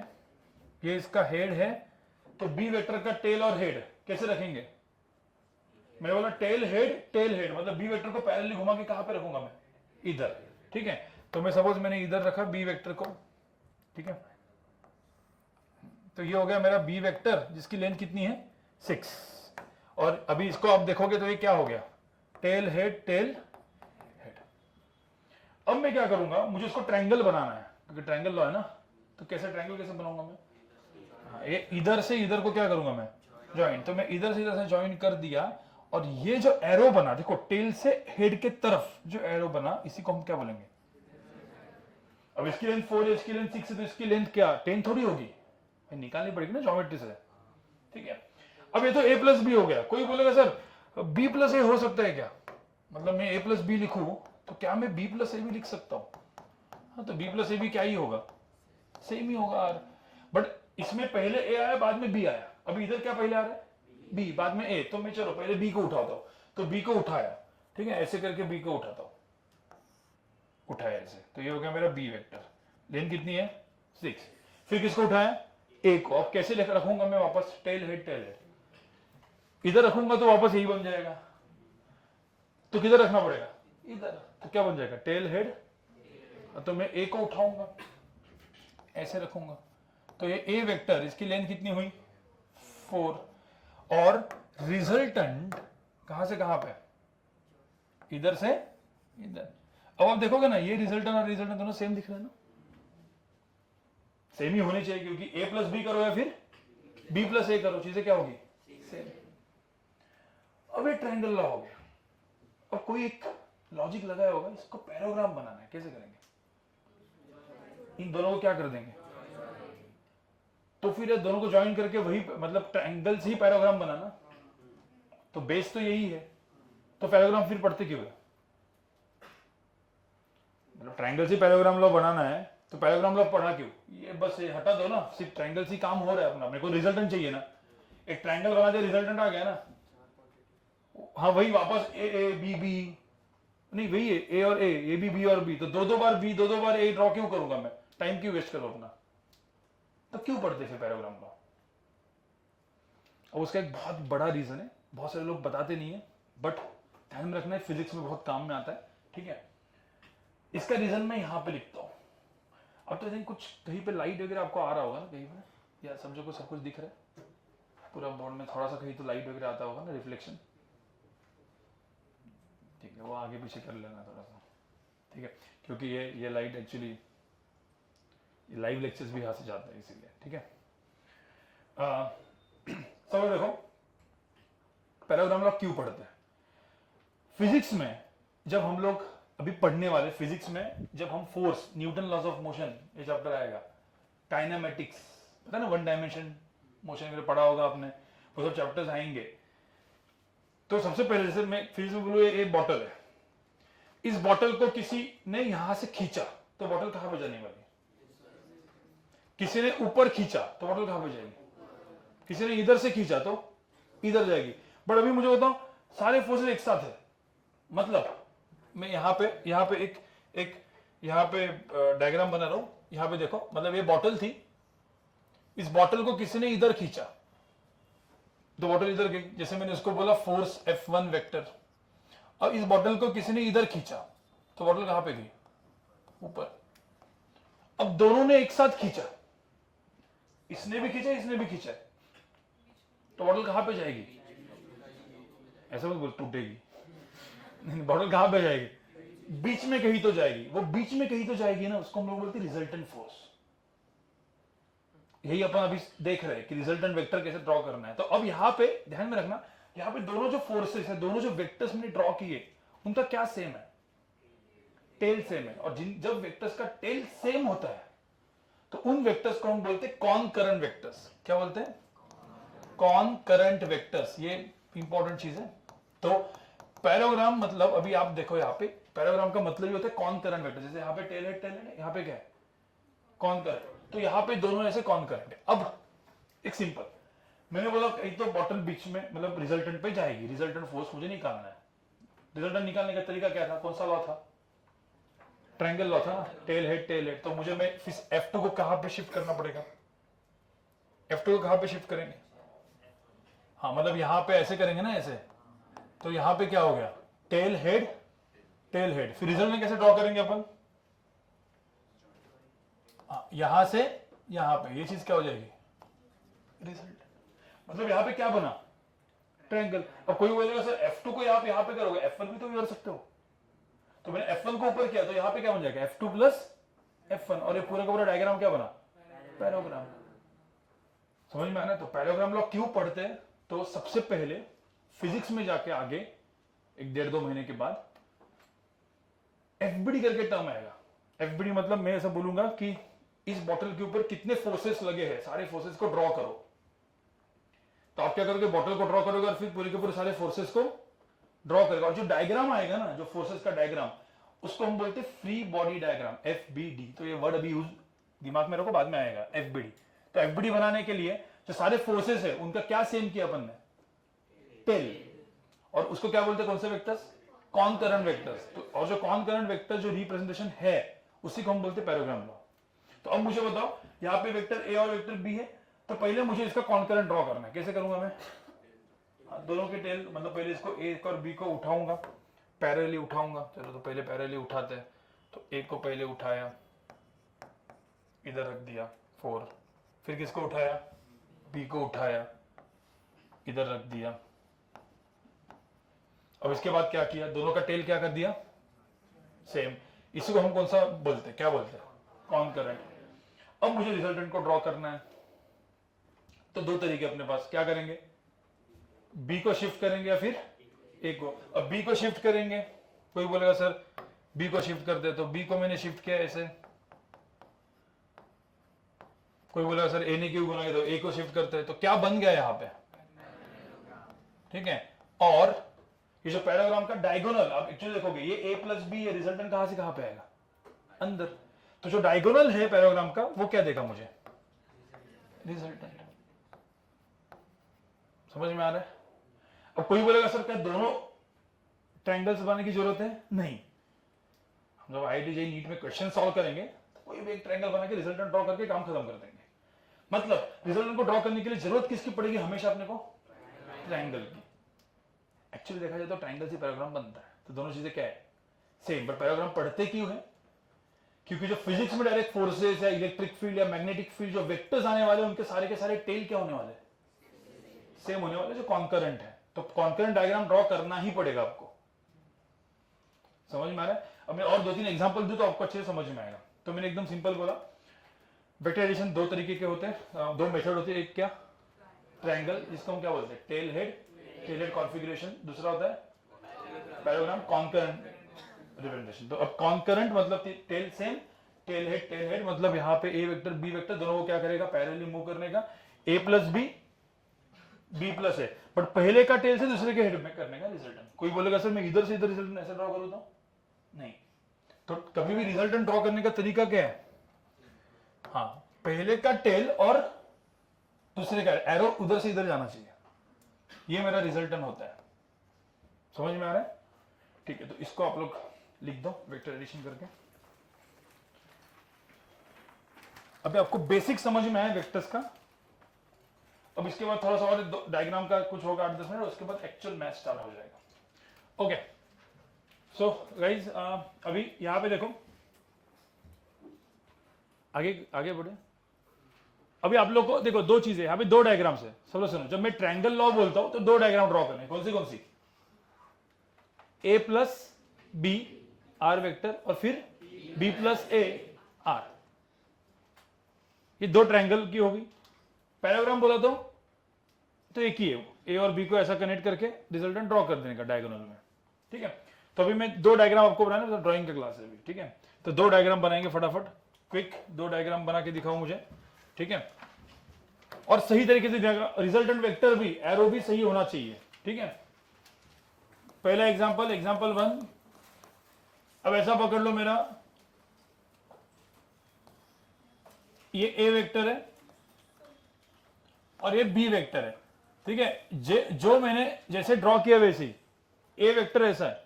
ये इसका हेड है, तो बी वेक्टर का टेल और हेड कैसे रखेंगे? मैंने बोला टेल हेड मतलब बी वेक्टर को पैरेलली घुमा के कहां पे रखूंगा मैं? इधर। ठीक है, तो मैं सपोज मैंने इधर रखा बी वेक्टर को, ठीक है, तो ये हो गया मेरा बी वेक्टर जिसकी लेंथ कितनी है 6। और अभी इसको आप देखोगे तो ये क्या हो गया, टेल हेड टेल हेड। अब मैं क्या करूंगा, मुझे इसको ट्रायंगल बनाना है क्योंकि ट्रायंगल लॉ है ना, तो कैसे ट्रायंगल कैसे बनाऊंगा मैं, हाँ, ये इधर से इधर को क्या करूंगा मैं ज्वाइन, तो मैं इधर से ज्वाइन कर दिया और ये जो एरो बना, देखो टेल से हेड के तरफ जो एरो बना इसी को हम क्या बोलेंगे, अब इसकी लेंथ 4 है, इसकी लेंथ 6 है, तो इसकी लेंथ क्या 10 थोड़ी होगी, निकालनी पड़ेगी ना ज्योमेट्री से, ठीक है। अब ये तो a प्लस बी हो गया, कोई बोलेगा सर b प्लस ए हो सकता है क्या, मतलब मैं a प्लस बी लिखूं तो क्या मैं b प्लस ए भी लिख सकता हूं, हाँ तो b प्लस ए भी क्या ही होगा, सेम ही होगा r, बट इसमें पहले a आया बाद में b आया, अभी इधर क्या पहले आ रहा है b बाद में a, तो मैं चलो पहले b को उठाता हूं, तो b को उठाया, ठीक है, ऐसे करके b को उठाता हूं, उठाया ऐसे, तो ये हो गया मेरा बी वेक्टर, लेंथ कितनी है 6। फिर किसको उठाया ए को, अब कैसे रखूंगा मैं वापस, टेल हेड इधर रखूंगा तो वापस यही बन जाएगा, तो किधर रखना पड़ेगा इधर, तो क्या बन जाएगा टेल हेड, तो मैं ए को उठाऊंगा ऐसे रखूंगा, तो ये ए वेक्टर इसकी लेंथ कितनी हुई 4, और रिजल्टेंट कहां से कहां पे, इधर से इधर। अब आप देखोगे ना ये रिजल्टेंट और रिजल्टेंट दोनों सेम दिख रहे हैं ना, सेम ही होनी चाहिए क्योंकि a प्लस बी करो या फिर b प्लस ए करो, चीजें क्या होगी सेम। अब ये ट्रायंगल लॉ हो गया, अब कोई एक लॉजिक लगाया होगा, इसको पैराग्राम बनाना है, कैसे करेंगे, इन दोनों को क्या कर देंगे, तो फिर ये दोनों को ज्वाइन करके वही मतलब ट्रायंगल से ही पैराग्राम बनाना, तो बेस तो यही है, तो पैराग्राम फिर पढ़ते क्यों है, मतलब ट्रायंगल से पैराग्राम लॉ बनाना है तो पैराग्राम लॉ पढ़ा क्यों, ये बस ये हटा दो ना, सिर्फ ट्रायंगल से काम हो रहा है अपना, मेरे को रिजल्टेंट चाहिए ना, एक ट्रायंगल बना दिया रिजल्टेंट आ गया ना, हाँ वही वापस ए ए बी बी, नहीं वही है ए और ए बी बी और बी, तो दो बार बी दो बार ए ड्रॉ क्यों करूंगा मैं, टाइम क्यों वेस्ट करूं अपना, तो क्यों पढ़ते फिर पैराग्राम लॉ। और उसका एक बहुत बड़ा रीजन है, बहुत सारे लोग बताते नहीं है, बट ध्यान में रखना है, फिजिक्स में बहुत काम में आता है, ठीक है। इसका रीजन मैं यहां पे लिखता हूं, अब तो दिन कुछ कहीं पे लाइट वगैरह आपको आ रहा होगा ना कहीं पे, या समझो को सब कुछ दिख रहा है पूरा बोर्ड में, थोड़ा सा कहीं तो लाइट वगैरह आता होगा ना, रिफ्लेक्शन, ठीक है, वो आगे पीछे कर लेना थोड़ा सा, ठीक है, क्योंकि ये लाइट एक्चुअली लाइव लेक्चर्स भी यहां से जाते हैं इसीलिए, ठीक है। समझ देखो पैराग्राम लॉ क्यों पढ़ते हैं, फिजिक्स में जब हम लोग अभी पढ़ने वाले, फिजिक्स में जब हम force, Newton laws of motion ये चैप्टर आएगा, काइनेमेटिक्स पता है ना, वन डायमेंशन मोशन वगैरह पढ़ा होगा आपने, वो सब चैप्टर्स आएंगे, तो सबसे पहले जैसे मैं फिजिक्स में बोलूँ ये बॉटल है, इस बॉटल को किसी ने यहां से खींचा तो बॉटल कहां पे जाने वाली, किसी ने ऊपर खींचा तो बॉटल कहां पे जाएगी, किसी ने इधर से खींचा तो इधर जाएगी, बट अभी मुझे बताओ सारे फोर्सेस एक साथ है, मतलब मैं यहां पे एक यहां पे डायग्राम बना रहा हूं, यहां पे देखो, मतलब ये बॉटल थी, इस बॉटल को किसी ने इधर खींचा तो बॉटल इधर गई, जैसे मैंने उसको बोला फोर्स F1 वेक्टर, अब इस बॉटल को किसी ने इधर खींचा तो बॉटल कहां पे गई ऊपर, अब दोनों ने एक साथ खींचा, इसने भी खींचा इसने भी खींचा, तो बॉटल कहां पे जाएगी, ऐसा मत बोल टूटेगी, नहीं बॉटल कहां पे जाएगी, बीच में कहीं तो जाएगी, वो बीच में कहीं तो जाएगी ना, उसको हम लोग बोलते हैं रिजल्टेंट फोर्स। यही अपन अभी देख रहे हैं कि रिजल्टेंट वेक्टर कैसे ड्रॉ करना है, तो अब यहां पे ध्यान में रखना, यहां पे दोनों जो फोर्सेस है, दोनों जो वेक्टर्स मैंने ड्रॉ किए उनका क्या सेम है, टेल सेम है, और जब वेक्टर्स का टेल सेम होता है तो उन वेक्टर्स को हम बोलते हैं कॉनकरेंट वेक्टर्स, क्या बोलते हैं कॉनकरेंट वेक्टर्स, ये इंपॉर्टेंट चीज है। तो पैराग्राम मतलब अभी आप देखो यहाँ पे पैराग्राम का मतलब ये होता है कॉनकरेंट वेक्टर, जैसे यहाँ पे टेल है, यहाँ पे क्या है कॉनकरेंट, तो यहाँ पे दोनों ऐसे कॉनकरेंट है। अब एक सिंपल, मैंने बोला एक तो बॉटल बीच में मतलब रिजल्टेंट पे जाएगी, रिजल्टेंट फोर्स मुझे निकालना है, रिजल्टेंट निकालने का तरीका क्या था, कौन सा लॉ था, ट्रायंगल लॉ था ना, टेल हेड, तो मुझे मैं F2 को कहां पे शिफ्ट करना पड़ेगा, F2 को कहां पे शिफ्ट करेंगे, हाँ मतलब यहां पे ऐसे करेंगे ना ऐसे, तो यहां पे क्या हो गया टेल हेड, फिर रिजल्ट में कैसे ड्रॉ करेंगे अपन, यहां से यहां पे ये चीज क्या हो जाएगी रिजल्ट, मतलब यहाँ पे क्या बना, ट्रायंगल। अब कोई बोलेगा सर F2 को आप यहाँ पे करोगे, F1 भी तो कर सकते हो, तो मैंने F1 को ऊपर किया तो यहाँ पे क्या बन जाएगा F2 प्लस F1, और ये पूरा का पूरा डायग्राम क्या बना, पैराग्राम। समझ में आना। तो पैराग्राम लॉ क्यों पढ़ते हैं, तो सबसे पहले फिजिक्स में जाके आगे 1-1.5-2 महीने के बाद एफबीडी करके टर्म आएगा। एफबीडी मतलब मैं ऐसा बोलूंगा कि इस बॉटल के ऊपर कितने फोर्सेस लगे हैं, सारे फोर्सेस को ड्रॉ करो। तो आप क्या करोगे, बॉटल को ड्रॉ करोगे और फिर पूरे के पूरे सारे फोर्सेस को ड्रॉ करेगा, और जो डायग्राम आएगा ना, जो फोर्सेस का डायग्राम, उसको हम बोलते हैं फ्री बॉडी डायग्राम, एफबीडी। तो ये वर्ड अभी यूज दिमाग में रखो, बाद में आएगा एफबीडी। तो एफबीडी बनाने के लिए जो सारे फोर्सेस है उनका क्या सेम किया अपन ने, टेल, और उसको क्या बोलते हैं, कौन से वेक्टर्स, कॉनकरेंट वेक्टर्स। तो और जो कॉनकरेंट वेक्टर जो रिप्रेजेंटेशन है उसी को हम बोलते हैं पैराग्राम लॉ। तो अब मुझे बताओ, यहाँ पे वेक्टर ए और वेक्टर बी है, तो पहले मुझे इसका कॉनकरेंट ड्रॉ करना है। कैसे करूंगा मैं, दोनों के टेल, मतलब पहले इसको ए और बी को उठाऊंगा, पैरेलली उठाऊंगा। चलो तो पहले पैरेलली उठाते हैं। तो ए को पहले उठाया, इधर रख दिया 4, फिर किसको उठाया, बी को उठाया, इधर रख दिया। अब इसके बाद क्या किया, दोनों का टेल क्या कर दिया, सेम। इसी को हम कौन सा बोलते हैं, क्या बोलते हैं, कॉनकरेंट। अब मुझे रिजल्टेंट को ड्रॉ करना है, तो दो तरीके अपने पास, क्या करेंगे, बी को शिफ्ट करेंगे या फिर ए को। अब बी को शिफ्ट करेंगे, कोई बोलेगा सर बी को शिफ्ट कर दे, तो बी को मैंने शिफ्ट किया ऐसे। कोई बोलेगा सर ए ने क्यों बनाया, तो ए को शिफ्ट करते हैं। तो क्या बन गया यहां पे, ठीक है। और ये जो पैराग्राम का डायगोनल, आप एक्चुअली देखोगे ये ए प्लस बी, ये रिजल्टेंट कहां से कहां पे आएगा, अंदर। तो जो डायगोनल है पैराग्राम का वो क्या देगा मुझे, रिजल्टेंट। समझ में आ रहा है। अब कोई बोलेगा सर क्या दोनों ट्रायंगल्स बनाने की जरूरत है, नहीं। हम जब IIT JEE नीट में क्वेश्चन सॉल्व करेंगे तो कोई भी एक ट्रायंगल बना के रिजल्टेंट ड्रॉ करके काम खत्म कर देंगे। मतलब रिजल्टेंट को ड्रॉ करने के लिए जरूरत किसकी पड़ेगी, हमेशा अपने को ट्रायंगल की। एक्चुअली देखा जाए तो ट्रायंगल से पैराग्राम बनता है, तो दोनों चीजें क्या है, सेम। बट पैराग्राम पढ़ते क्यों है, क्योंकि जो फिजिक्स में डायरेक्ट फोर्सेस या इलेक्ट्रिक फील्ड या मैग्नेटिक फील्ड जो वेक्टर्स आने वाले उनके सारे के सारे टेल क्या होने वाले, सेम होने वाले, जो कॉन्करेंट है। तो कॉन्करेंट डायग्राम ड्रॉ करना ही पड़ेगा आपको। समझ में आ रहा है। अब मैं और 2-3 एग्जांपल दूं तो आपको अच्छे से समझ में आएगा। तो मैंने एकदम सिंपल बोला, वेक्टर एडिशन 2 तरीके के होते हैं, 2 मेथड होते हैं। एक क्या, ट्रायंगल, जिसको हम क्या बोलते हैं, टेल हेड कॉन्फ़िगरेशन। दूसरा होता है पैराग्राम, कॉन्करेंट रिप्रेजेंटेशन। तो अब कॉन्करेंट मतलब टेल सेम, टेल हेड मतलब यहाँ पे ए वेक्टर बी वेक्टर दोनों को क्या करेगा, पैरेलली मूव करने का, A plus B, B plus A. But पहले का टेल से दूसरे के हेड में करने का रिजल्टेंट। कोई बोलेगा सर मैं इधर से इधर रिजल्टेंट ऐसे ड्रॉ करूँ तो नहीं। तो कभी भी रिजल्टेंट ड्रॉ करने का तरीका क्या है, हाँ, पहले का टेल और दूसरे का एरो उधर से इधर जाना चाहिए, ये मेरा रिजल्टेंट होता है। समझ में आ रहा है, ठीक है। तो इसको आप लोग लिख दो वेक्टर एडिशन करके। अभी आपको बेसिक समझ में आया वेक्टर्स का। अब इसके बाद थोड़ा सा और डायग्राम का कुछ होगा 8-10 मिनट, उसके बाद एक्चुअल मैथ स्टार्ट हो जाएगा। ओके, सो गाइज अभी यहां पे देखो, आगे बढ़े। अभी आप लोग को देखो, दो चीजें यहां पे, दो डायग्राम्स है। सब लोग सुनो, जब मैं ट्रायंगल लॉ बोलता हूं तो 2 डायग्राम ड्रॉ करने, कौन सी, ए प्लस बी आर वेक्टर और फिर बी प्लस ए आर। ये 2 ट्रायंगल की होगी। पैराग्राम बोला तो एक ही है, ए और बी को ऐसा कनेक्ट करके रिजल्टेंट ड्रॉ कर देने का डायगोनल में, ठीक है। तो अभी मैं 2 डायग्राम आपको बनाना, तो ड्राइंग का क्लास है अभी, ठीक है। तो 2 डायग्राम बनाएंगे फटाफट, क्विक 2 डायग्राम बना के दिखाओ मुझे, ठीक है। और सही तरीके से रिजल्टेंट वेक्टर भी, एरो भी सही होना चाहिए, ठीक है। पहला एग्जांपल 1, अब ऐसा पकड़ लो, मेरा ये ए वेक्टर है और ये बी वेक्टर है, ठीक है। जो मैंने जैसे ड्रॉ किया वैसे ही ए वेक्टर ऐसा है,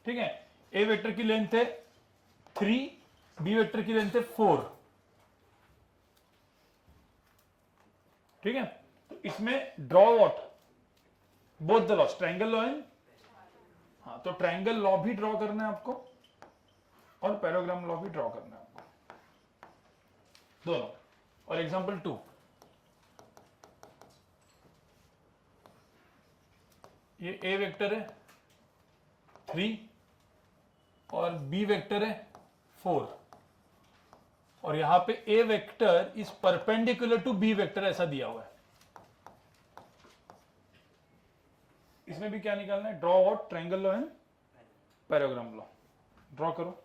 ठीक है। ए वेक्टर की लेंथ है 3, बी वेक्टर की लेंथ है 4, ठीक है। तो इसमें draw what, both the loss, triangle law and, हाँ, तो ट्रायंगल लॉ भी ड्रॉ करना है आपको और पैराग्राम लॉ भी ड्रॉ करना है आपको, दोनों। और एग्जांपल 2, ये ए वेक्टर है 3 और बी वेक्टर है 4 और यहां पे A vector is perpendicular to B vector ऐसा दिया हुआ है। इसमें भी क्या निकालना है? Draw what? Triangle law and parallelogram law. Draw करो।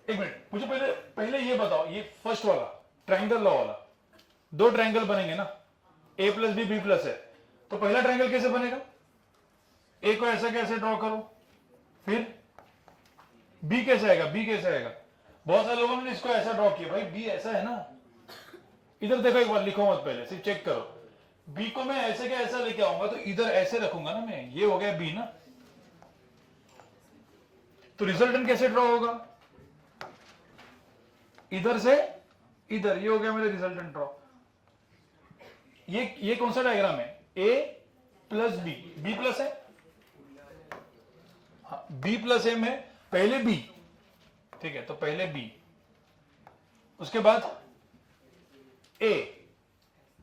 एक मिनट, मुझे पहले ये बताओ, ये फर्स्ट वाला ट्रायंगल लॉ वाला, दो ट्रायंगल बनेंगे ना, ए प्लस बी बी प्लस है, तो पहला ट्रायंगल कैसे बनेगा? ए को ऐसा कैसे ड्रॉ करो, फिर बी कैसे आएगा? बी कैसे आएगा? बहुत सारे लोगों ने इसको ऐसा ड्रॉ किया, भाई बी ऐसा है ना, इधर देखो एक बार, लिखो मत, पहले सिर्फ चेक करो। बी को मैं ऐसे क्या ऐसा लेके आऊंगा तो इधर ऐसे रखूंगा ना मैं, ये हो गया बी ना, तो रिजल्टेंट कैसे ड्रॉ होगा? इधर से इधर, ये हो गया मेरा रिजल्टेंट ड्रॉ। ये कौन सा डायग्राम है? ए प्लस बी, बी प्लस है, हाँ बी प्लस ए में पहले बी, ठीक है, तो पहले बी, उसके बाद ए,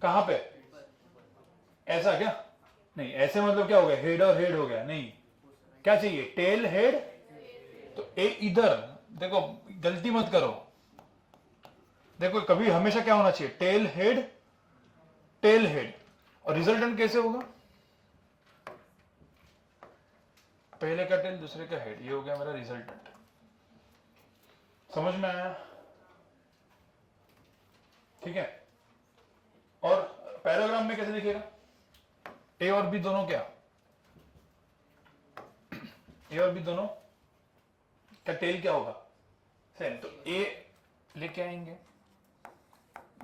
कहां पे? ऐसा क्या? नहीं, ऐसे मतलब क्या हो गया? हेड और हेड हो गया, नहीं, क्या चाहिए? टेल हेड, तो ए इधर, देखो गलती मत करो, देखो कभी हमेशा क्या होना चाहिए? टेल हेड, टेल हेड, और रिजल्टेंट कैसे होगा? पहले का टेल, दूसरे का हेड, ये हो गया मेरा रिजल्टेंट। समझ में आया? ठीक है। और पैराग्राम में कैसे दिखेगा? ए और बी दोनों क्या? ए और बी दोनों का टेल क्या होगा? सेम, तो ए लेके आएंगे,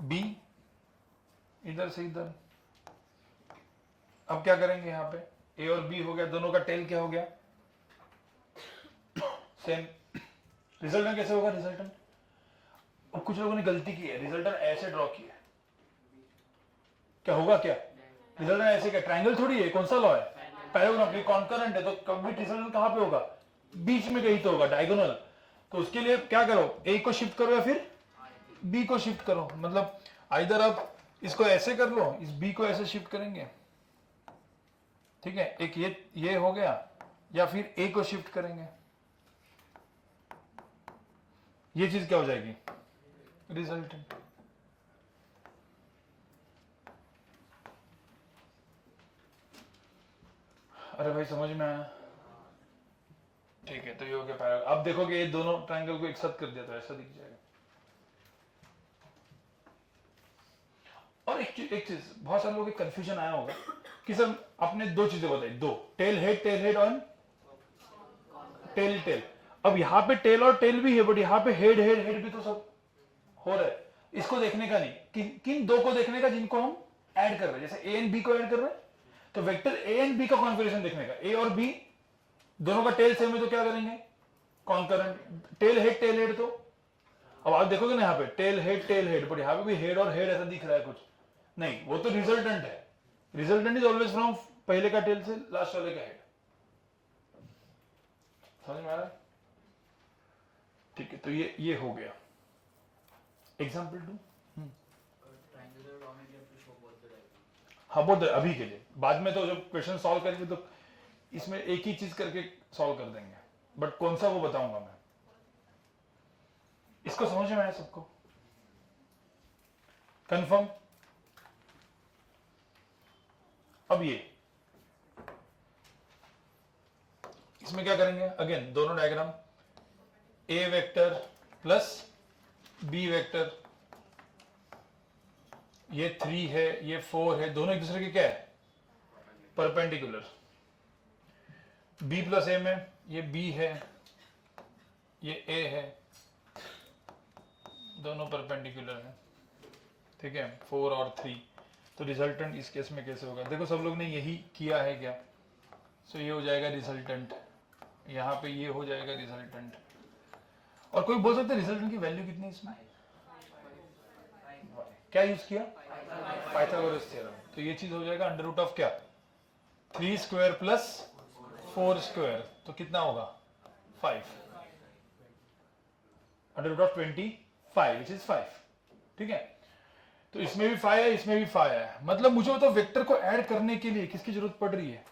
बी इधर से इधर। अब क्या करेंगे? यहां पे ए और बी हो गया, दोनों का टेल क्या हो गया? सेम। रिजल्टेंट कैसे होगा? रिजल्टेंट, और कुछ लोगों ने गलती की है, रिजल्टेंट ऐसे ड्रॉ किया है, क्या होगा? क्या रिजल्टेंट ऐसे? क्या ट्रायंगल थोड़ी है, कौन सा लॉ है? पैराग्राम, ये कॉन्करेंट है, तो कभी रिजल्टेंट कहां पे होगा? बीच में कहीं तो होगा, डायगोनल। तो उसके लिए क्या करो? ए को शिफ्ट करो या फिर बी को शिफ्ट करो, मतलब आइदर आप इसको ऐसे कर लो, इस बी को ऐसे शिफ्ट करेंगे, ठीक है, एक ये हो गया, या फिर ए को शिफ्ट करेंगे, ये चीज क्या हो जाएगी? रिजल्टेंट। अरे भाई समझ में आया? ठीक है, तो ये हो गया पैराग्राफ। अब देखोगे ये दोनों ट्रायंगल को एक साथ कर दिया तो ऐसा दिख जाएगा। और एक चीज बहुत सारे लोगों के कंफ्यूजन आया होगा कि सर आपने दो चीजें बताई, दो, टेल हेड और टेल टेल। अब यहाँ पे टेल और टेल भी है, बट यहाँ पे हेड हेड हेड भी तो सब हो रहा है। इसको देखने का नहीं, किन दो को देखने का जिनको हम ऐड कर रहे हैं, जैसे ए एंड बी को ऐड कर रहे हैं, तो वेक्टर ए एंड बी का कॉन्फिगरेशन देखने का। ए और बी दोनों का टेल सेम है तो क्या करेंगे? कॉन्करेंट। टेल हेड, तो अब आप देखोगे ना यहाँ पे टेल हेड, बट यहाँ पे भी हेड और हेड ऐसा दिख रहा है कुछ नहीं, वो तो रिजल्टेंट है। रिजल्टेंट इज ऑलवेज फ्रॉम पहले का टेल से लास्ट वाले का हेड। समझ में आ रहा है? ठीक है, तो ये हो गया। एग्जाम्पल 2। हाँ बोल दे अभी के लिए, बाद में तो जब क्वेश्चन सॉल्व करेंगे तो इसमें एक ही चीज करके सॉल्व कर देंगे, बट कौन सा वो बताऊंगा मैं। इसको समझ में आया सबको? कंफर्म? अब ये इसमें क्या करेंगे? अगेन दोनों डायग्राम, ए वेक्टर प्लस बी वेक्टर, ये 3 है, ये 4 है, दोनों एक दूसरे के क्या है? परपेंडिकुलर। बी प्लस ए में ये बी है, ये ए है, दोनों परपेंडिकुलर है, ठीक है, 4 और 3। तो रिजल्टेंट इस केस में कैसे होगा? देखो सब लोग ने यही किया है क्या? सो ये हो जाएगा रिजल्टेंट, यहाँ पे ये हो जाएगा रिजल्टेंट। और कोई बोल सकता है रिजल्टेंट की वैल्यू कितनी इसमें? क्या यूज किया? Pythagoras theorem. तो ये चीज हो जाएगा अंडर रूट ऑफ क्या? 3 स्क्वायर प्लस 4 स्क्वायर, तो कितना होगा? 5, under root of 25 which is 5। ठीक है, तो इसमें भी 5 है, इसमें भी 5 है, मतलब मुझे तो वेक्टर को ऐड करने के लिए किसकी जरूरत पड़ रही है?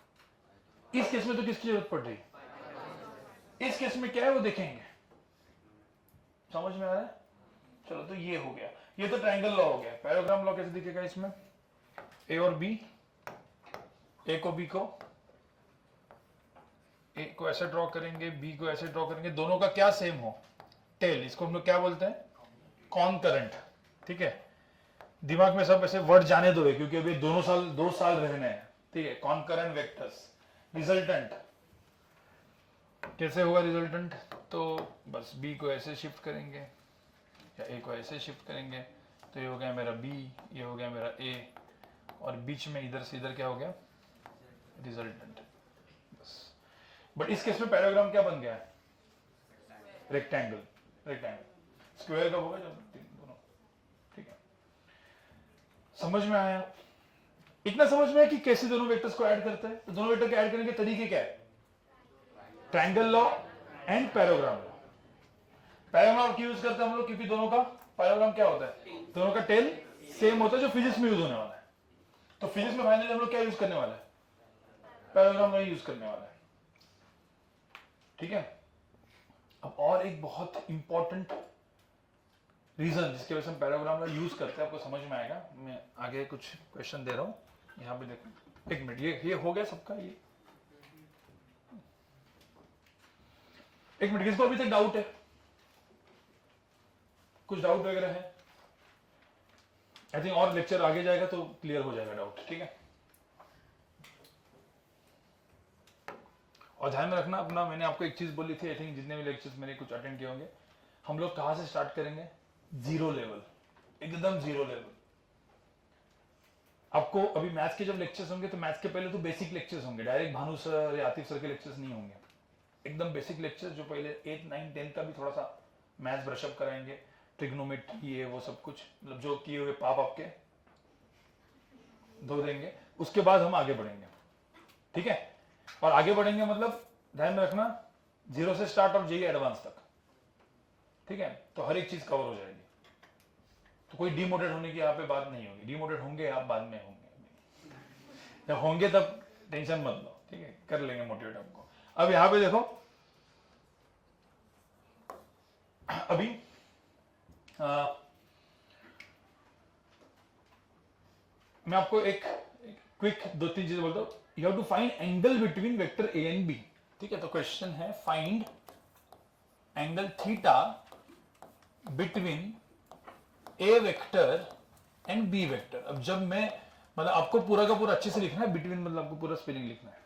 इस केस में तो किसकी जरूरत पड़ रही है? इस केस में क्या है वो देखेंगे, समझ में आ रहा है? चलो तो ये हो गया, ये तो ट्रायंगल लॉ हो गया। पैराग्राम लॉ कैसे दिखेगा इसमें? ए और बी, ए को बी को, ए को ऐसे ड्रॉ करेंगे, बी को ऐसे ड्रॉ करेंगे, दोनों का क्या सेम हो? टेल। इसको हम लोग क्या बोलते हैं? कॉनकरेंट। ठीक है, दिमाग में सब ऐसे वर्ड जाने दो, क्योंकि अभी 2 साल रहने हैं। ठीक है, कॉनकरेंट वेक्टर्स। रिजल्टेंट कैसे होगा? रिजल्टेंट तो बस बी को ऐसे शिफ्ट करेंगे या ए को ऐसे शिफ्ट करेंगे, तो ये हो गया मेरा बी, ये हो गया मेरा ए, और बीच में इधर से इधर क्या हो गया? रिजल्टेंट। बस। बट इस केस में पैराग्राम क्या बन गया है? रेक्टेंगल। रेक्टेंगल स्क्वायर कब होगा? जब दोनों। ठीक है, समझ में आया? इतना समझ में आया कि कैसे दोनों वेक्टर्स को ऐड करते हैं? तो दोनों वेक्टर को ऐड करने के तरीके क्या है? Triangle law and parallelogram law. Parallelogram क्यों यूज करते हैं हम लोग? क्योंकि दोनों का पैराग्राम क्या होता है? दोनों का टेल सेम होता है, जो फिजिक्स में यूज होने वाला है। तो फिजिक्स में फाइनली हम लोग क्या यूज करने वाले हैं? पैराग्राम लॉ यूज करने वाला है। ठीक है, अब और एक बहुत इंपॉर्टेंट रीजन जिसके वजह से हम पैराग्राम लॉ यूज करते हैं, आपको समझ में आएगा। मैं आगे कुछ क्वेश्चन दे रहा हूं, यहां पे देखो। एक मिनट, ये हो गया सबका? ये एक मिनट, किसको अभी तक डाउट है? कुछ डाउट वगैरह है? आई थिंक और लेक्चर आगे जाएगा तो क्लियर हो जाएगा डाउट। ठीक है, और ध्यान में रखना अपना, मैंने आपको एक चीज बोली थी, आई थिंक जितने भी लेक्चर्स मैंने कुछ अटेंड किए होंगे, हम लोग कहां से स्टार्ट करेंगे? जीरो लेवल, एकदम जीरो लेवल। आपको अभी मैथ्स के जब लेक्चर्स होंगे तो मैथ्स के पहले तो बेसिक लेक्चर्स होंगे, डायरेक्ट भानु सर या आतिफ सर के लेक्चर्स नहीं होंगे। एकदम बेसिक लेक्चर्स जो पहले 8, 9, 10 का भी थोड़ा सा मैथ्स ब्रशअप कराएंगे, ट्रिग्नोमेट्री ये वो सब कुछ, मतलब जो किए हुए पाप आपके धो देंगे। उसके बाद हम आगे बढ़ेंगे। ठीक है, और आगे बढ़ेंगे मतलब ध्यान में रखना, 0 से स्टार्ट और जेई एडवांस तक। ठीक है, तो हर एक चीज कवर हो जाएगी, तो कोई डिमोटिवेट होने की यहाँ पे बात नहीं होगी। डिमोटिवेट होंगे आप बाद में होंगे, जब होंगे तब टेंशन मत लो। ठीक है, कर लेंगे मोटिवेट आपको। अब यहां पे देखो, अभी मैं आपको एक क्विक 2-3 चीजें बोलता हूं। You have to find angle between vector A and B. ठीक है, तो क्वेश्चन है find angle theta between A vector and B vector. अब जब मैं मतलब आपको पूरा का पूरा अच्छे से लिखना है, बिटवीन मतलब आपको पूरा स्पेलिंग लिखना है।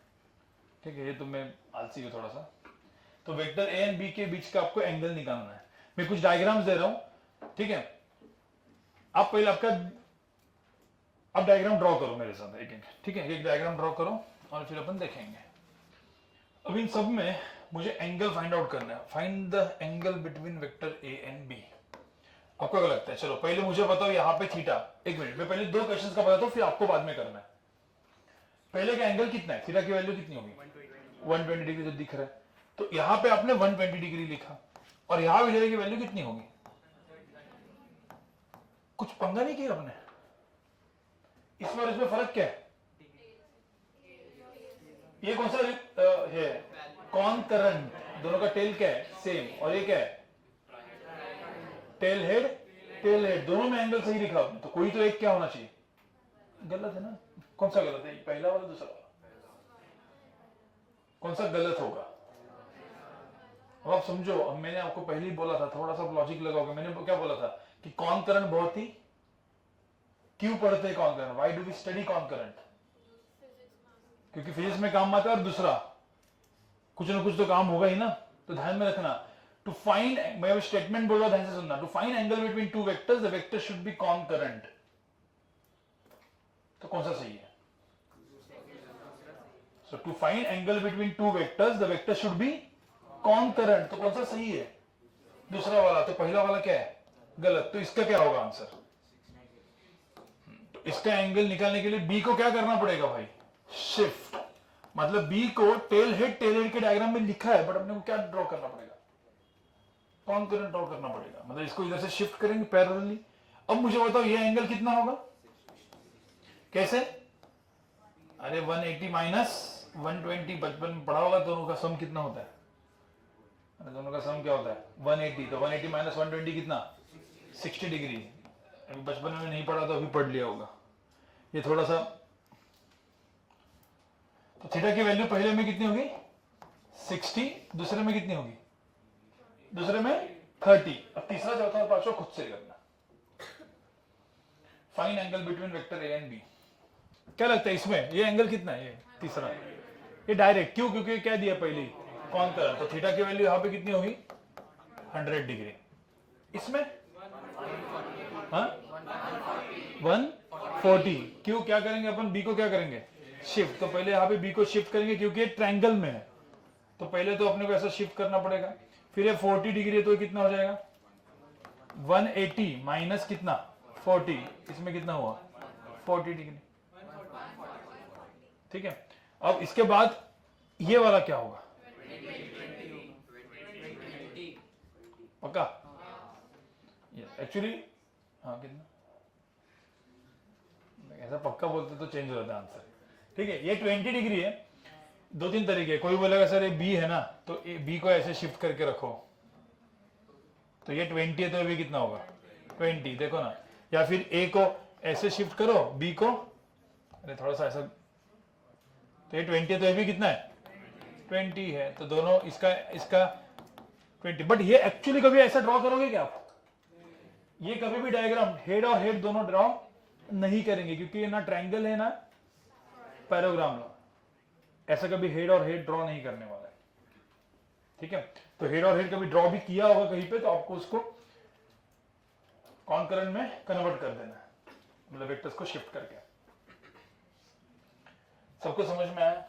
ठीक है, ये तो मैं आलसी हूं थोड़ा सा। तो वेक्टर ए एंड बी के बीच का आपको एंगल निकालना है। मैं कुछ डायग्राम्स दे रहा हूं। ठीक है, आप पहले आप डायग्राम ड्रॉ करो मेरे साथ एक। ठीक है, एक डायग्राम ड्रॉ करो और फिर अपन देखेंगे। अब इन सब में मुझे एंगल फाइंड आउट करना है। Find the angle between vector A and B. आपको क्या लगता है? चलो पहले मुझे बताओ यहाँ पे थीटा। एक मिनट, मैं पहले 2 क्वेश्चंस का बताता हूं, फिर आपको बाद में करना है। पहले का एंगल कितना है? थीटा की वैल्यू कितनी होगी? 120 डिग्री जो दिख रहा है। तो यहाँ पे आपने 120 डिग्री लिखा, और यहाँ भी थीटा की वैल्यू कितनी होगी? कुछ पंगा नहीं किया आपने इसमें, और इसमें फर्क क्या है? ये कौन सा है? कॉनकरेंट। दोनों का टेल क्या है? सेम। और ये क्या है? Tail head, tail head. दोनों में एंगल सही लिखा आपने, तो कोई तो एक क्या होना चाहिए? गलत है ना? कौन सा गलत है? पहला वाला, दूसरा वाला? कौन सा गलत होगा? अब आप समझो, अब मैंने आपको पहले ही बोला था, थोड़ा सा लॉजिक लगाओगे। मैंने क्या बोला था कि कॉनकरेंट बहुत ही, क्यों पढ़ते हैं concurrent? Why do we study concurrent? क्योंकि फिजिक्स में काम आता है, और दूसरा कुछ ना कुछ तो काम होगा ही ना। तो ध्यान में रखना, टू फाइंड, मैं स्टेटमेंट बोल रहा हूं, ध्यान से सुनना। To find angle between two vectors, the vector should be concurrent. तो कौन सा सही है? So to find angle between two vectors, the vector should be concurrent. तो कौन सा सही है? दूसरा वाला। तो पहला वाला क्या है? गलत। तो इसका क्या होगा आंसर? तो इसका एंगल निकालने के लिए बी को क्या करना पड़ेगा भाई? शिफ्ट। मतलब बी को टेल हेड के डायग्राम में लिखा है, बट अपने को क्या ड्रॉ करना पड़ेगा? कॉनकरेंट ड्रॉ करना पड़ेगा। मतलब इसको इधर से शिफ्ट करेंगे पैरेलली। अब मुझे बताओ ये एंगल कितना होगा? कैसे? अरे 180 माइनस 120 बचपन में पढ़ा होगा, दोनों का सम कितना होता है? दोनों का सम क्या होता है? 180। तो 180 माइनस 120 कितना? 60 डिग्री। अभी बचपन में नहीं पढ़ा तो अभी पढ़ लिया होगा। ये थोड़ा सा, तो थीटा की वैल्यू पहले में कितनी होगी? 60, दूसरे में कितनी होगी? दूसरे में 30। अब तीसरा, चौथा और पांचवा खुद से करना। Find angle between vector A and B. क्या लगता है इसमें ये एंगल कितना है? ये तीसरा, ये डायरेक्ट। क्यों? क्योंकि क्या दिया पहले? कौन कर, तो थीटा की वैल्यू यहां पे कितनी होगी? 100 डिग्री। इसमें 140। क्यों? क्या करेंगे अपन? बी को क्या करेंगे? शिफ्ट। तो पहले यहाँ पे बी को शिफ्ट करेंगे क्योंकि ये ट्रायंगल में है, तो पहले तो अपने को ऐसा शिफ्ट करना पड़ेगा। फिर ये 40 डिग्री है तो कितना हो जाएगा? 180 माइनस कितना? 40। इसमें कितना हुआ? 40 डिग्री। ठीक है। अब इसके बाद ये वाला क्या होगा? पक्का? यस, एक्चुअली हाँ, कितना? ऐसा पक्का बोलते तो चेंज हो जाता है आंसर। ठीक है, ये 20 डिग्री है। दो तीन तरीके, कोई बोलेगा सर ये बी है ना, तो बी को ऐसे शिफ्ट करके रखो, तो ये 20 है, तो ये भी कितना होगा? 20। देखो ना, या फिर ए को ऐसे शिफ्ट करो, बी को, अरे थोड़ा सा ऐसा, तो ये 20 है, तो ये भी कितना है? 20 है। तो दोनों इसका 20। बट ये एक्चुअली कभी ऐसा ड्रॉ करोगे क्या आप? ये कभी भी डायग्राम हेड और हेड दोनों ड्रॉ नहीं करेंगे, क्योंकि ये ना ट्रायंगल है ना पैराग्राम। ऐसा कभी हेड और हेड ड्रॉ नहीं करने वाला है। ठीक है, तो हेड और हेड कभी ड्रॉ भी किया होगा कहीं पे, तो आपको उसको कॉन्करेंट में कन्वर्ट कर देना है, मतलब वेक्टर्स को शिफ्ट करके। सबको समझ में आया?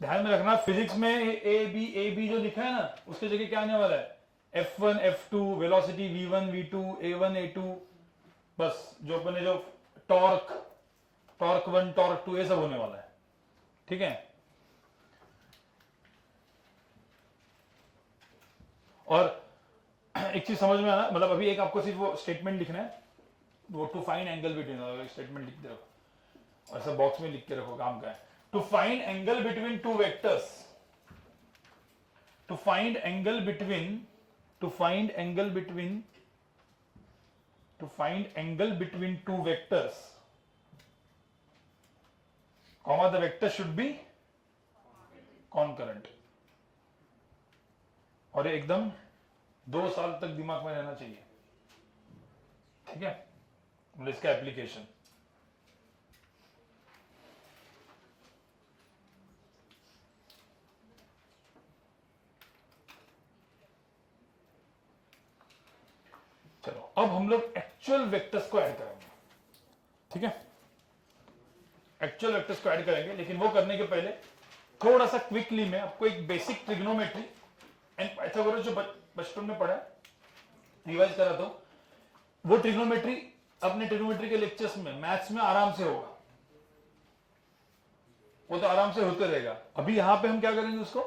ध्यान में रखना, फिजिक्स में ए बी जो लिखा है ना, उसके जगह क्या आने वाला है? F1 F2, velocity V1 V2, A1 A2, बस जो अपने जो टॉर्क 1 टॉर्क 2 ये सब होने वाला है। ठीक है, और एक चीज समझ में आना, मतलब अभी एक आपको सिर्फ वो स्टेटमेंट लिखना है, वो to find angle between, statement लिख दे रखो, ऐसा बॉक्स में लिख के रखो, काम का है। To find angle between two vectors, to find angle between to find angle between two vectors, comma the vector should be concurrent। और ये एकदम 2 साल तक दिमाग में रहना चाहिए। ठीक है, मतलब इसका एप्लीकेशन। चलो, अब हम लोग एक्चुअल वेक्टर्स को ऐड करेंगे। ठीक है, एक्चुअल वेक्टर्स को ऐड करेंगे, लेकिन वो करने के पहले थोड़ा सा क्विकली मैं आपको एक बेसिक ट्रिग्नोमेट्री एंड पाइथागोरस जो बचपन में पढ़ा रिवाइज करा, तो वो ट्रिग्नोमेट्री अपने ट्रिग्नोमेट्री के लेक्चर्स में मैथ्स में आराम से होगा, वो तो आराम से होते रहेगा। अभी यहां पे हम क्या करेंगे उसको?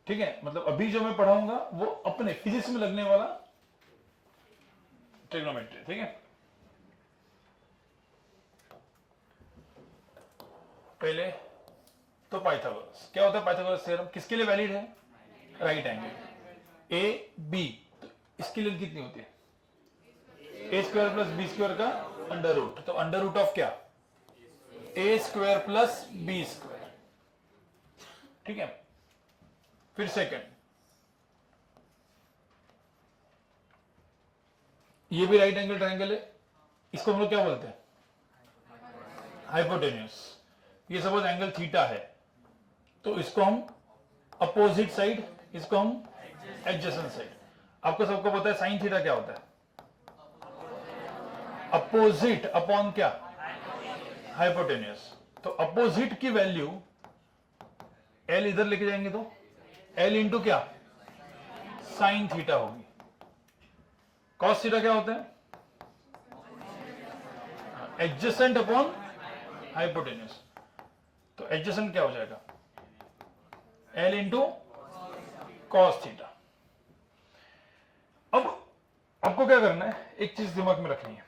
ठीक है, मतलब अभी जो मैं पढ़ाऊंगा वो अपने फिजिक्स में लगने वाला ट्रिग्नोमेट्री। ठीक है, पहले तो पाइथागोरस क्या होता है? पाइथागोरस थ्योरम किसके लिए वैलिड है? राइट एंगल ए बी, तो इसके लिए कितनी होती है? ए स्क्वायर प्लस बी स्क्वायर का अंडर रूट, तो अंडर रूट ऑफ क्या? ए स्क्वायर प्लस बी स्क्वायर। ठीक है, फिर सेकंड, ये भी राइट एंगल ट्रायंगल है, इसको हम लोग क्या बोलते हैं? हाइपोटेन्यूस। ये सपोज एंगल थीटा है, तो इसको हम अपोजिट साइड, इसको हम एडजेसेंट साइड। आपको सबको पता है साइन थीटा क्या होता है? अपोजिट अपॉन क्या? हाइपोटेन्यूस। तो अपोजिट की वैल्यू एल इधर लेके जाएंगे तो एल इंटू क्या? साइन थीटा होगी। कॉस थीटा क्या होता है? Adjacent upon hypotenuse. तो एडजेसेंट क्या हो जाएगा? L into cos theta. अब आपको क्या करना है, एक चीज दिमाग में रखनी है,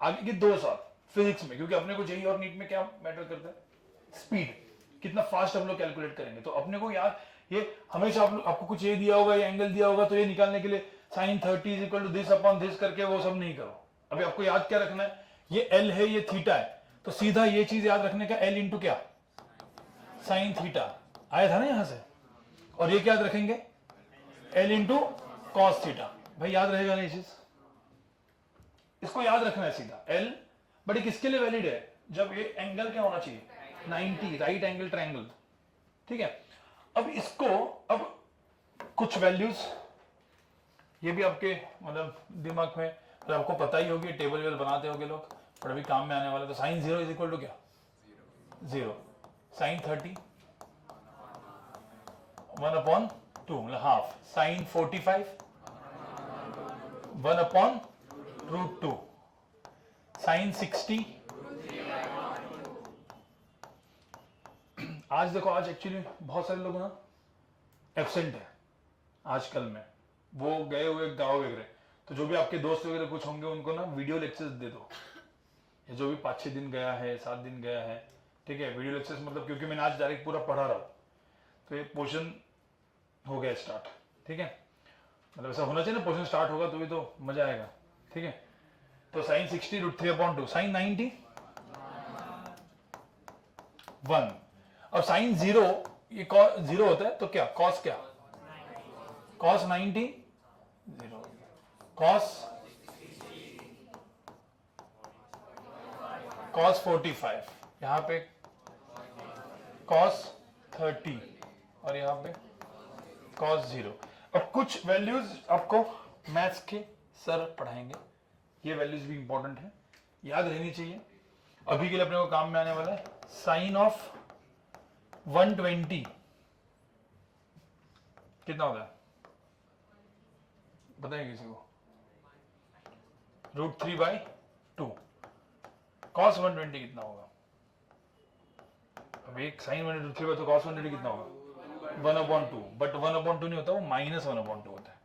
आगे के 2 साल फिजिक्स में, क्योंकि अपने को जेईई और नीट में क्या मैटर करता है? स्पीड, कितना फास्ट हम लोग कैलकुलेट करेंगे। तो अपने को यार ये हमेशा आपको कुछ ये दिया होगा, ये एंगल दिया होगा, तो ये निकालने के लिए sin 30 is equal to this upon this करके वो सब नहीं करो। अभी आपको याद क्या रखना है, ये L है, ये थीटा है, तो सीधा ये चीज याद रखने का L इंटू क्या, साइन थीटा आया था ना यहां से, और ये क्या याद रखेंगे, L इंटू कॉस थीटा। भाई याद रहेगा ना ये चीज, इसको याद रखना है सीधा L। बट ये किसके लिए वैलिड है, जब ये एंगल क्या होना चाहिए 90, राइट एंगल ट्रायंगल, ठीक है। अब इसको, अब कुछ वैल्यूज ये भी आपके मतलब दिमाग में, तो आपको पता ही होगी, टेबल वेल बनाते होगे लोग, पर अभी काम में आने वाला। तो साइन 0 इज इक्वल टू क्या, 0, साइन 30 1/2 मतलब हाफ, साइन 45 1/√2, साइन 60। आज देखो, आज एक्चुअली बहुत सारे लोग ना एब्सेंट है आजकल में, वो गए हुए गाँव वगैरह, तो जो भी आपके दोस्त वगैरह कुछ होंगे उनको ना वीडियो लेक्चर्स दे दो, ये जो भी 5-6 दिन गया है, 7 दिन गया है, ठीक है। वीडियो लेक्चर्स मतलब, क्योंकि मैंने आज डायरेक्ट पूरा पढ़ा रहा हूँ, तो ये पोर्शन हो गया स्टार्ट, ठीक है। मतलब ऐसा होना चाहिए ना, पोर्शन स्टार्ट होगा तो भी तो मजा आएगा, ठीक है। तो साइन 60 √3/2, साइन 90 1, और साइन 0 ये 0 होता है, तो क्या कॉस, क्या कॉस 90 0, कॉस 45, यहां पे कॉस 30, और यहां पे कॉस 0। अब कुछ वैल्यूज आपको मैथ्स के सर पढ़ाएंगे, ये वैल्यूज भी इंपॉर्टेंट है, याद रहनी चाहिए। अभी के लिए अपने को काम में आने वाला है साइन ऑफ 120 कितना होता है, बताएंगे किसी को, √3/2। cos 120 कितना होगा, अब एक साइन 120 तो cos 120 कितना होगा 1/2, बट 1/2 नहीं होता, वो -1/2 होता है।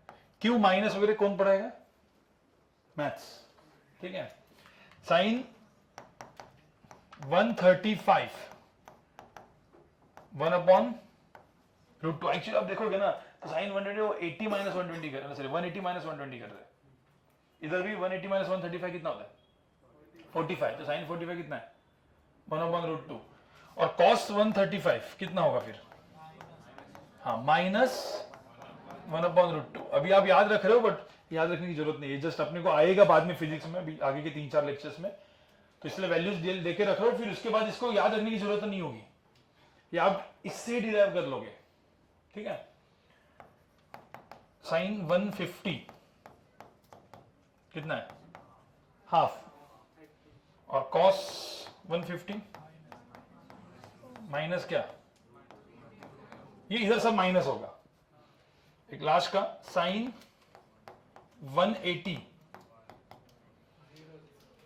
क्यों माइनस वगैरह कौन पढ़ाएगा, मैथ्स, ठीक है। साइन 135 1/√2, एक्चुअली आप देखोगे ना तो साइन 120 वो 80 - 120 कर रहे हैं, सॉरी 180 - 120 कर रहे हैं, इधर भी 180 - 135 कितना होता है 45, तो साइन 45 कितना है 1/√2, और cos 135 कितना होगा फिर, हाँ -1/√2। अभी आप याद रख रहे हो, बट याद रखने की जरूरत नहीं है, जस्ट अपने को आएगा बाद में फिजिक्स में, अभी आगे के 3-4 लेक्चर्स में, तो इसलिए वैल्यूज देके रख रहे हो, फिर उसके बाद इसको याद रखने की जरूरत नहीं होगी, ये आप इससे डिराइव कर लोगे, ठीक है। साइन 150 कितना है हाफ, और cos 150 माइनस क्या, ये इधर सब माइनस होगा, एक लास्ट का साइन 180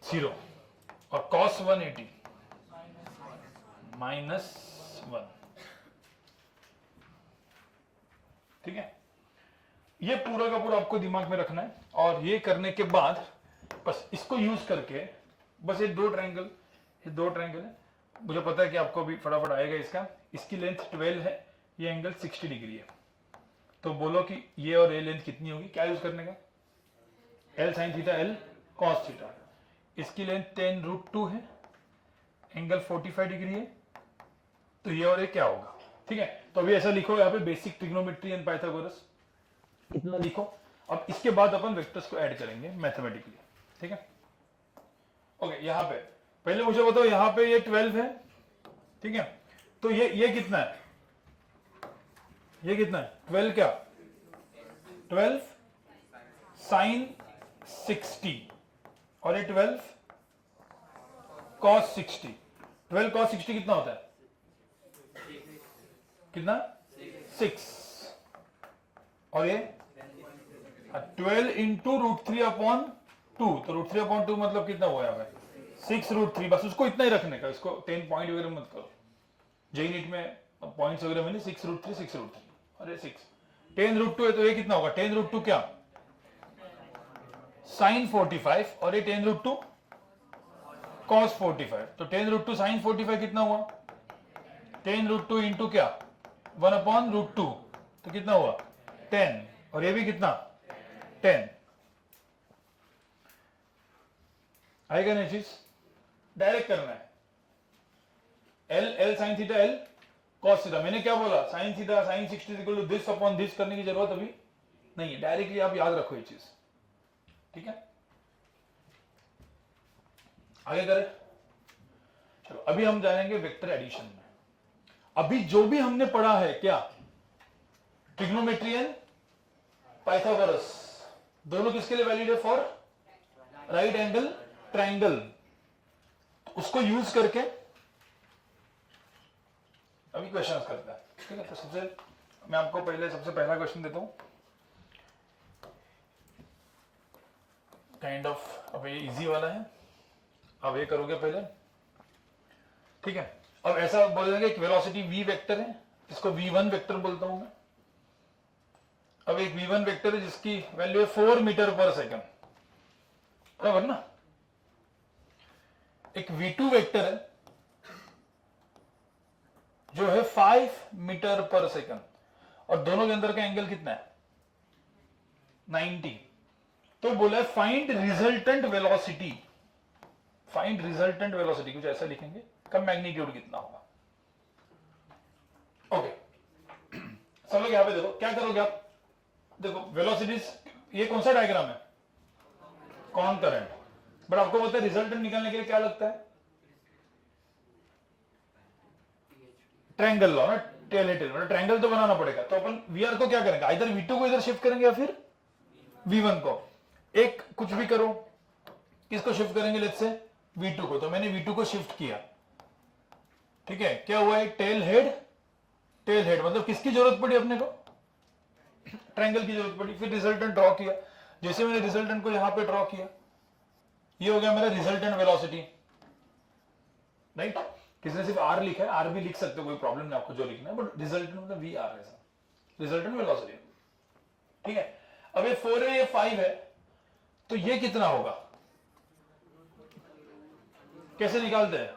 0, और cos 180 -1, ठीक है। ये पूरा का पूरा आपको दिमाग में रखना है, और ये करने के बाद बस इसको यूज करके, बस ये दो ट्रायंगल है, मुझे पता है कि आपको भी फटाफट आएगा इसका, इसकी लेंथ 12 है, ये एंगल 60 डिग्री है, तो बोलो कि ये और ये लेंथ कितनी होगी, क्या यूज करने का, L sin theta L cos theta, इसकी लेंथ 10√2 है, एंगल 45 डिग्री है, तो ये और ये क्या होगा, ठीक है। तो अभी ऐसा लिखो यहाँ पे, बेसिक ट्रिग्नोमेट्री एंड पाइथागोरस, इतना लिखो। अब इसके बाद अपन वेक्टर्स को ऐड करेंगे मैथमेटिकली, ठीक है। ओके, यहाँ पे पहले मुझे बताओ, यहाँ पे ये 12 है, ठीक है, तो ये कितना है, ये कितना है 12, क्या 12 साइन 60, और ये 12 cos 60, 12 cos 60 कितना होता है, कितना 6, और ये 12 इंटू √3/2, तो √3/2 मतलब कितना हुआ है 6√3, बस उसको इतना ही रखने का, इसको 10 पॉइंट वगैरह मत करो, जेई नीट में पॉइंट्स वगैरह में नहीं, 6√3, अरे 6 10√2 है, तो ये कितना होगा 10√2 क्या साइन 45, और ये 10√2 cos 45, तो 10√2 साइन 45 कितना हुआ 10√2 इंटू क्या 1/√2, तो कितना हुआ 10, और ये भी कितना 10। आएगा ना चीज, डायरेक्ट करना है। L sine theta L cos theta, मैंने क्या बोला sine theta sine 60 equal to this upon this करने की जरूरत अभी नहीं है, डायरेक्टली आप याद रखो ये चीज, ठीक है। आगे करें, चलो अभी हम जाएंगे वेक्टर एडिशन में। अभी जो भी हमने पढ़ा है क्या, ट्रिग्नोमेट्री एंड पाइथागोरस, दोनों किसके लिए वैलिड है, फॉर राइट एंगल ट्रायंगल, उसको यूज करके अभी क्वेश्चंस करते हैं, ठीक है। तो सबसे मैं आपको सबसे पहला क्वेश्चन देता हूं, काइंड ऑफ, अब ये इजी वाला है, अब ये करोगे पहले, ठीक है। अब ऐसा बोल देंगे कि वेलोसिटी v वेक्टर है, इसको v1 वेक्टर बोलता हूं मैं। अब एक v1 वेक्टर है जिसकी वैल्यू है 4 मीटर पर सेकंड, बराबर ना। एक v2 वेक्टर है जो है 5 मीटर पर सेकंड, और दोनों के अंदर का एंगल कितना है 90। तो बोला है find resultant velocity, find resultant velocity, कुछ ऐसा लिखेंगे, कम मैग्नीट्यूड कितना होगा। ओके, सब लोग यहां पे देखो, क्या करोगे आप, देखो वेलोसिटीज, ये कौन सा डायग्राम है, कौन करंट, बट आपको पता है रिजल्टेंट निकालने के लिए क्या लगता है, ट्रायंगल लॉ ना, टेल हेड, मतलब ट्रायंगल तो बनाना पड़ेगा। तो अपन वीआर को क्या करेंगे, इधर v2 को इधर शिफ्ट करेंगे या फिर v1 को, एक कुछ भी करो, किसको शिफ्ट करेंगे, लेट्स से v2 को। तो मैंने v2 को शिफ्ट किया, ठीक है, क्या हुआ है, टेल हेड, टेल हेड मतलब किसकी जरूरत पड़ी अपने को, ट्रायंगल की जरूरत पड़ी। फिर रिजल्टेंट ड्रॉ किया, जैसे मैंने रिजल्टेंट को यहां पे ड्रॉ किया, ये हो गया मेरा रिजल्टेंट वेलोसिटी, राइट। किसने सिर्फ आर लिखा है, आर भी लिख सकते हो, कोई प्रॉब्लम नहीं आपको जो लिखना है, बट रिजल्टेंट मतलब वी आर, ऐसा रिजल्टेंट वेलोसिटी, ठीक है। अब ये 4 है, ये 5 है, तो ये कितना होगा, कैसे निकालते हैं,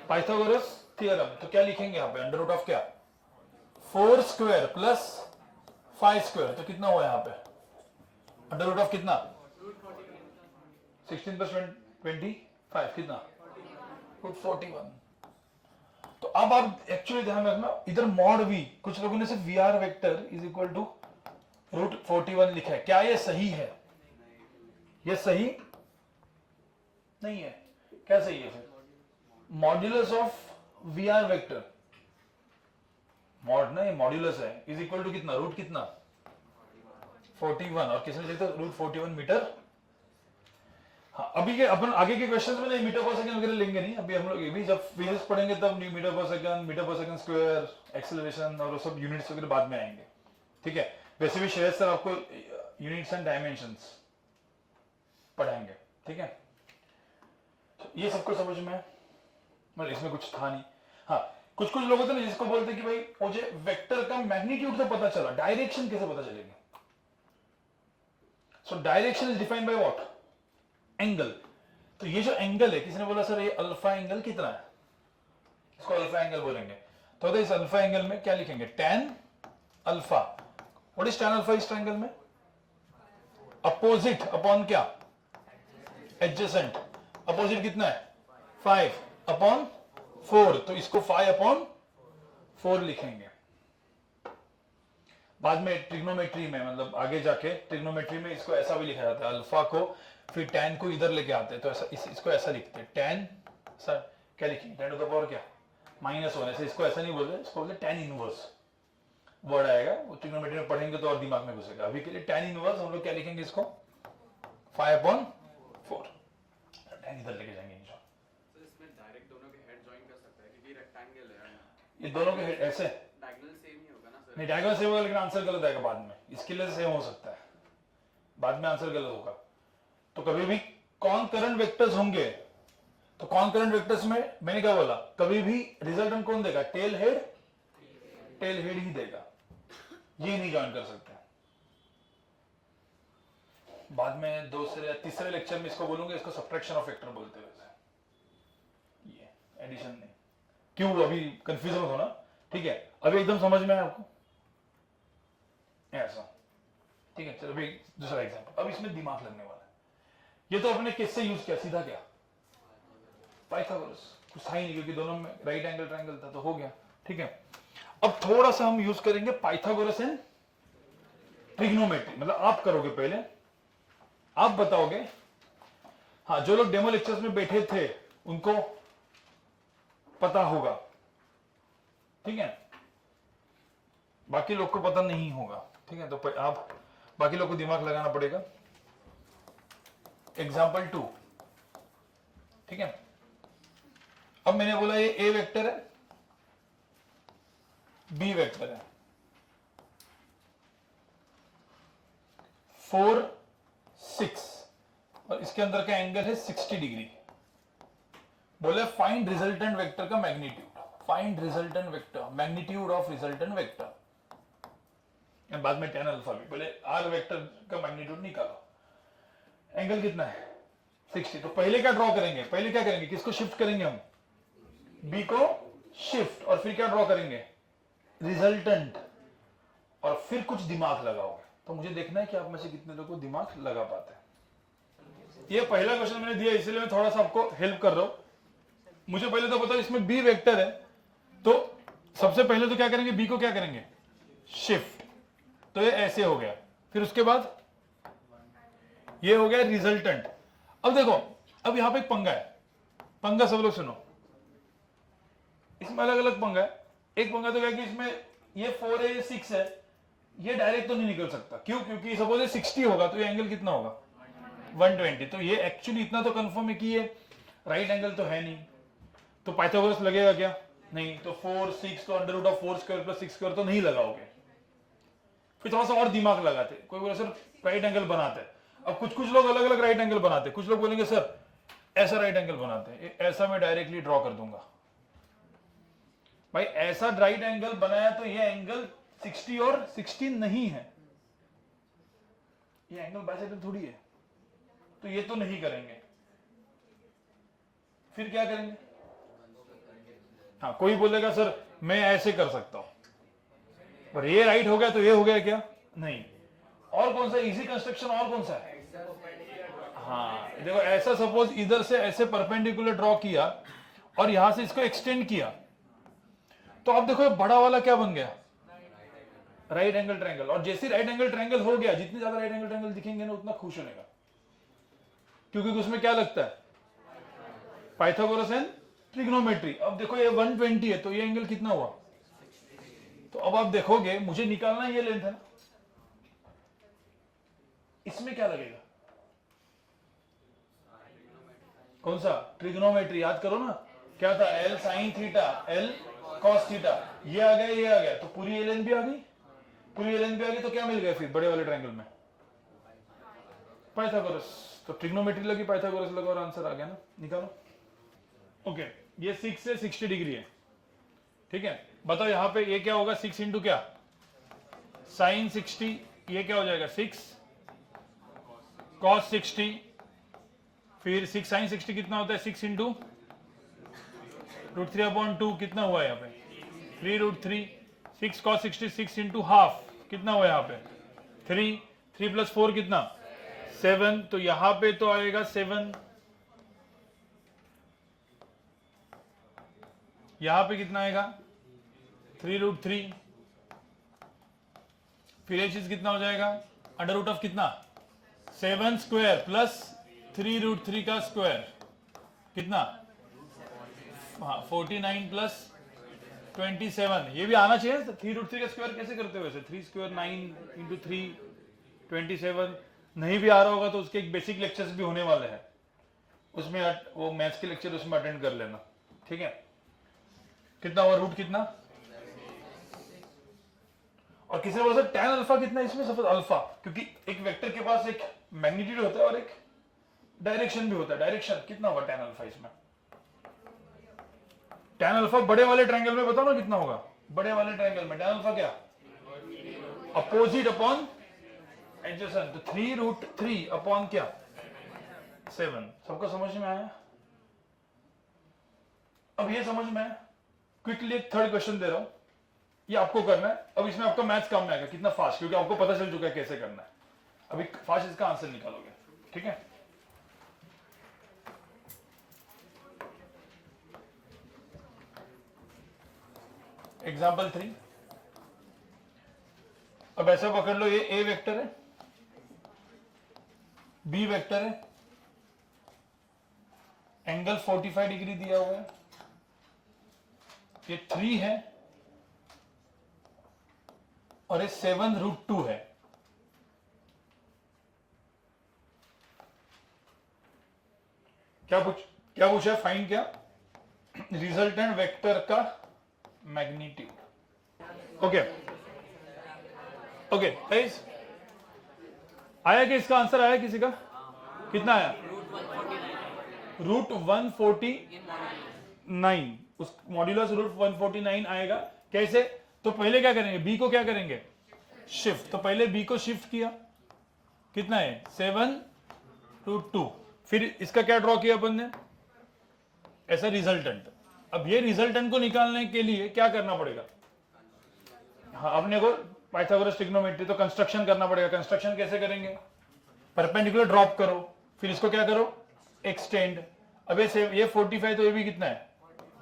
पाइथागोरस थ्योरम। तो क्या लिखेंगे यहां पे, अंडर रूट ऑफ क्या 4 स्क्वायर प्लस 5 स्क्वायर, तो कितना हुआ यहां पे, अंडर रूट ऑफ कितना 16 प्लस 25 कितना 41। तो अब आप एक्चुअली ध्यान रखना, इधर मॉड वी, कुछ लोगों ने सिर्फ V R vector is equal to √41 लिखा है, क्या ये सही है, ये सही नहीं है, क्या सही है फिर, modulus of V R vector, mod ना ये मॉड्यूलस है, इज इक्वल टू कितना, रूट कितना 41, और किसने लिखा √41 मीटर। हाँ, अभी के अपन आगे के क्वेश्चंस में नहीं मीटर पर सेकंड वगैरह लेंगे नहीं, अभी हम लोग ये भी जब फिजिक्स पढ़ेंगे तब मीटर पर सेकंड स्क्वायर, एक्सेलरेशन और वो सब यूनिट्स वगैरह बाद में आएंगे, ठीक है। वैसे भी शेयर सर आपको यूनिट्स एंड डायमेंशंस पढ़ाएंगे, ठीक है। तो ये सबको समझ में, मतलब इसमें कुछ था नहीं। हाँ, कुछ कुछ लोग होते हैं जिसको बोलते हैं कि भाई मुझे वेक्टर का मैग्नीट्यूड तो पता चला, डायरेक्शन कैसे पता चलेगी। So direction is defined by what, angle. तो ये जो एंगल है, किसी ने बोला सर ये अल्फा एंगल कितना है, इसको अल्फा एंगल बोलेंगे। तो इस अल्फा एंगल में क्या लिखेंगे, tan alpha. What is tan alpha इस ट्रायंगल में, अपोजिट अपॉन क्या, एडजेसेंट। अपोजिट कितना है 5 अपॉन 4, तो इसको 5 अपॉन 4 लिखेंगे। बाद में ट्रिग्नोमेट्री में, मतलब आगे जाके ट्रिग्नोमेट्री में इसको ऐसा भी लिखा जाता है, अल्फा को फिर tan को इधर लेके आते हैं, तो ऐसा इसको ऐसा लिखते हैं, tan सर क्या लिखेंगे, tan टू द पावर क्या -1, ऐसे इसको ऐसा नहीं बोलते, इसको बोलते tan इनवर्स वर्ड आएगा, वो ट्रिग्नोमेट्री में पढ़ेंगे तो और दिमाग में घुसेगा। अभी के लिए tan इनवर्स हम लोग क्या लिखेंगे, इसको 5 अपॉन 4, tan इधर लेके जाएंगे। सर इसमें डायरेक्ट दोनों के हेड जॉइन कर सकता है क्योंकि रेक्टेंगल है ना, ये दोनों के हेड ऐसे डायगोनल सेम ही होगा ना सर। नहीं, डायगोनल सेम होगा लेकिन आंसर गलत आएगा बाद में, इसके लिए सेम हो सकता है, बाद में आंसर गलत होगा। तो कभी भी कॉनकरेंट वेक्टर्स होंगे, तो कॉनकरेंट वेक्टर्स में मैंने क्या बोला, कभी भी रिजल्टेंट कौन देगा, टेल हेड ही देगा, ये नहीं जॉइन कर सकते। बाद में दूसरे या तीसरे लेक्चर में इसको बोलूंगा, इसको सब्ट्रैक्शन ऑफ वेक्टर बोलते हैं, ये एडिशन नहीं। क्यों अभी कंफ्यूजन हो ना, ठीक है, अभी एकदम समझ में आया आपको ऐसा, ठीक है। चलो अभी दूसरा एग्जांपल, अब इसमें दिमाग लगने वाला है। ये तो अपने किससे यूज किया, सीधा क्या, पाइथागोरस, कुछ था ही नहीं क्योंकि दोनों में राइट एंगल ट्रायंगल था तो हो गया, ठीक है। अब थोड़ा सा हम यूज करेंगे पाइथागोरस एंड ट्रिग्नोमेट्री, मतलब आप करोगे पहले, आप बताओगे, हाँ जो लोग डेमो लेक्चर्स में बैठे थे उनको पता होगा, ठीक है, बाकी लोग को पता नहीं होगा, ठीक है। तो आप बाकी लोग को दिमाग लगाना पड़ेगा। एग्जाम्पल 2, ठीक है। अब मैंने बोला ये ए वेक्टर है, बी वेक्टर है, 4 6 और इसके अंदर का एंगल है 60 डिग्री। बोले फाइंड रिजल्टेंट वेक्टर का magnitude, find resultant vector, magnitude of resultant vector, बाद में tan अल्फा भी, बोले आर वेक्टर का मैग्नीट्यूड निकालो। एंगल कितना है 60। तो पहले क्या ड्रॉ करेंगे, पहले क्या करेंगे, किसको शिफ्ट करेंगे हम, बी को शिफ्ट, और फिर क्या ड्रॉ करेंगे, रिजल्टेंट, और फिर कुछ दिमाग लगाओगे। तो मुझे देखना है कि आप में से कितने लोगों को दिमाग लगा पाते हैं। ये पहला क्वेश्चन मैंने दिया इसलिए मैं थोड़ा सा आपको हेल्प कर रहा हूं। मुझे पहले तो बताओ इसमें बी वेक्टर है, तो सबसे पहले तो क्या करेंगे, बी को क्या करेंगे, शिफ्ट, तो ये ऐसे हो गया। फिर उसके बाद ये हो गया रिजल्टेंट। अब देखो, अब यहां पे एक पंगा है, पंगा सब लोग सुनो, इसमें अलग अलग पंगा है। एक पंगा तो क्या कि इसमें ये 4 है, ये 6 है, ये डायरेक्ट तो नहीं निकल सकता, क्यों, क्योंकि सपोज ये 60 होगा तो ये एंगल कितना होगा 120। तो ये एक्चुअली इतना तो कंफर्म है कि ये राइट एंगल तो है नहीं, तो पाइथागोरस लगेगा क्या, नहीं। तो 4 6 तो under root of 4 square plus 6 square तो नहीं लगाओगे। फिर थोड़ा सा और दिमाग लगाते, कोई बोले सर राइट एंगल बनाते हैं। अब कुछ कुछ लोग अलग अलग राइट एंगल बनाते हैं, कुछ लोग बोलेंगे सर ऐसा राइट एंगल बनाते हैं, ऐसा मैं डायरेक्टली ड्रॉ कर दूंगा। भाई ऐसा राइट एंगल बनाया तो ये एंगल 60 और 60 नहीं है, ये एंगल बाइसेक्टर थोड़ी है, तो ये तो नहीं करेंगे। फिर क्या करेंगे, हाँ कोई बोलेगा सर मैं ऐसे कर सकता हूं, पर ये राइट हो गया तो ये हो गया क्या, नहीं। और कौन सा इजी कंस्ट्रक्शन, और कौन सा है, हाँ देखो ऐसा सपोज इधर से ऐसे परपेंडिकुलर ड्रॉ किया और यहां से इसको एक्सटेंड किया, तो अब देखो ये बड़ा वाला क्या बन गया, राइट एंगल ट्रायंगल। और जैसे राइट एंगल ट्रायंगल हो गया, जितने ज्यादा राइट एंगल ट्रायंगल दिखेंगे ना उतना खुश होने का, क्योंकि उसमें क्या लगता है, पाइथागोरस एंड ट्रिग्नोमेट्री। अब देखो ये 120 है तो ये एंगल कितना हुआ, तो अब आप देखोगे मुझे निकालना ये लेंथ है ना, इसमें क्या लगेगा, कौन सा, ट्रिग्नोमेट्री। याद करो ना क्या था, L sine theta, L cos theta, ये आ गया, ये आ गया, तो पूरी एल एन भी आ गई, पूरी एल एन भी आ गई, तो क्या मिल गया फिर बड़े वाले ट्रायंगल में, पाइथागोरस। तो ट्रिग्नोमेट्री लगी, पाइथागोरस लगा और आंसर आ गया ना, निकालो। ओके ये 6 से 60 डिग्री है, ठीक है। बताओ यहां पे ये क्या होगा, 6 इंटू क्या, साइन 60, ये क्या हो जाएगा 6 कॉस 60, फिर 6 साइन 60 कितना होता है, 6 इंटू √3/2 कितना हुआ यहाँ पे 3√3, 6 cos 60 6 इंटू हाफ कितना हुआ यहाँ पे 3, 3 + 4 कितना 7, तो यहाँ पे तो आएगा 7, यहाँ पे कितना आएगा 3√3, फिर ये चीज कितना हो जाएगा अंडर रूट ऑफ कितना 7 स्क्वायर प्लस 3√3 का स्क्वायर कितना, हाँ 49 प्लस 27, ये भी आना चाहिए। 3√3 का स्क्वायर कैसे करते हो वैसे, 3 स्क्वायर 9 इंटू 3 27, नहीं भी आ रहा होगा तो उसके एक बेसिक लेक्चर्स भी होने वाले हैं, उसमें वो मैथ्स के लेक्चर उसमें अटेंड कर लेना, ठीक है। कितना हुआ रूट कितना, और किसी ने बोला सर tan अल्फा कितना इसमें, सपोज अल्फा, क्योंकि एक वेक्टर के पास एक मैग्नीट्यूड होता है और एक डायरेक्शन भी होता है, डायरेक्शन कितना होगा tan अल्फा इसमें, tan अल्फा बड़े वाले ट्रायंगल में बताओ ना कितना होगा, बड़े वाले ट्रायंगल में tan अल्फा क्या अपोजिट अपॉन एडजेसेंट, तो 3√3 अपॉन क्या 7। सबको समझ में आया, अब ये समझ में आया क्विकली एक थर्ड क्वेश्चन दे रहा हूं, ये आपको करना है। अब इसमें आपका मैथ्स काम में आएगा कितना फास्ट, क्योंकि आपको पता चल चुका है कैसे करना है। अभी फास्ट इसका आंसर निकालोगे, ठीक है। एग्जाम्पल 3, अब ऐसा पकड़ लो, ये ए वेक्टर है, बी वेक्टर है, एंगल 45 डिग्री दिया हुआ है, ये 3 है और ये 7√2 है। क्या पूछा है? फाइंड क्या? रिजल्टेंट वेक्टर का मैग्नीट्यूड। ओके गाइस, आया कि इसका आंसर आया किसी का? कितना आया? √149, उस मॉड्यूलस √149 आएगा। कैसे? तो पहले क्या करेंगे, बी को क्या करेंगे? शिफ्ट। तो पहले बी को शिफ्ट किया, कितना है? 7√2। फिर इसका क्या ड्रॉ किया अपन ने? ऐसा रिजल्टेंट। अब ये रिजल्टेंट को निकालने के लिए क्या करना पड़ेगा? हाँ, अपने को पाइथागोरस ट्रिग्नोमेट्री, तो कंस्ट्रक्शन करना पड़ेगा। कंस्ट्रक्शन कैसे करेंगे? परपेंडिकुलर ड्रॉप करो, फिर इसको क्या करो? एक्सटेंड। अब ये 45, तो ये भी कितना है?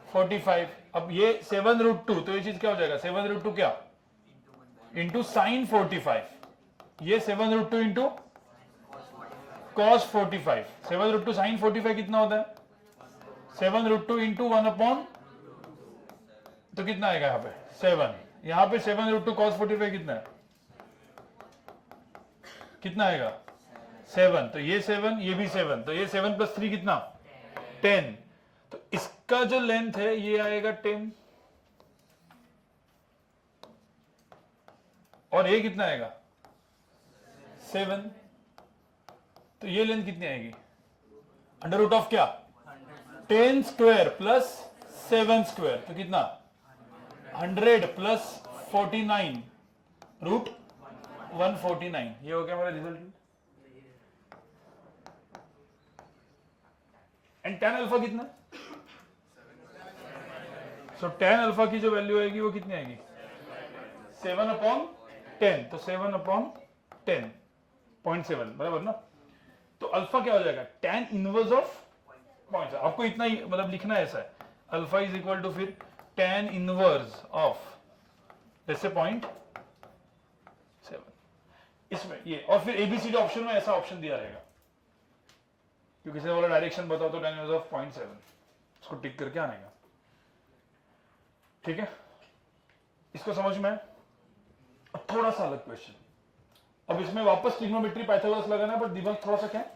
45। अब ये 7√2, तो ये चीज क्या हो जाएगा? 7√2 क्या? Into sine 45। ये 7√2 इंटू cos 45। 7√2 साइन 45 कितना होता है? 7√2 इंटू 1/, तो कितना आएगा यहाँ पे? 7। यहाँ पे 7√2 cos 45 कितना है? कितना आएगा? 7। तो ये 7, ये भी 7, तो ये 7 + 3 कितना? 10। तो इसका जो लेंथ है ये आएगा 10, और ये कितना आएगा? 7। तो ये लेंथ कितनी आएगी? अंडर रूट ऑफ क्या? 10 स्क्वायर प्लस 7 स्क्वायर, तो कितना? 100 प्लस 49 √149। ये हो गया हमारा रिजल्ट। एंड tan अल्फा कितना? सो tan अल्फा की जो वैल्यू आएगी वो कितनी आएगी? 7/10। तो 7/10 0.7, बराबर ना? तो अल्फा क्या हो जाएगा? tan inverse of 0.7। आपको इतना ही मतलब लिखना है, ऐसा है। अल्फा इज इक्वल टू फिर tan इनवर्स ऑफ जैसे 0.7 इसमें ये, और फिर एबीसीडी ऑप्शन में ऐसा ऑप्शन दिया रहेगा, क्योंकि किसी वाला डायरेक्शन बताओ तो tan इनवर्स ऑफ 0.7, इसको टिक करके आनेगा। ठीक है, इसको समझ में? अब थोड़ा सा अलग क्वेश्चन। अब इसमें वापस ट्रिग्नोमेट्री पाइथागोरस लगाना है, पर दिमाग थोड़ा सा क्या है?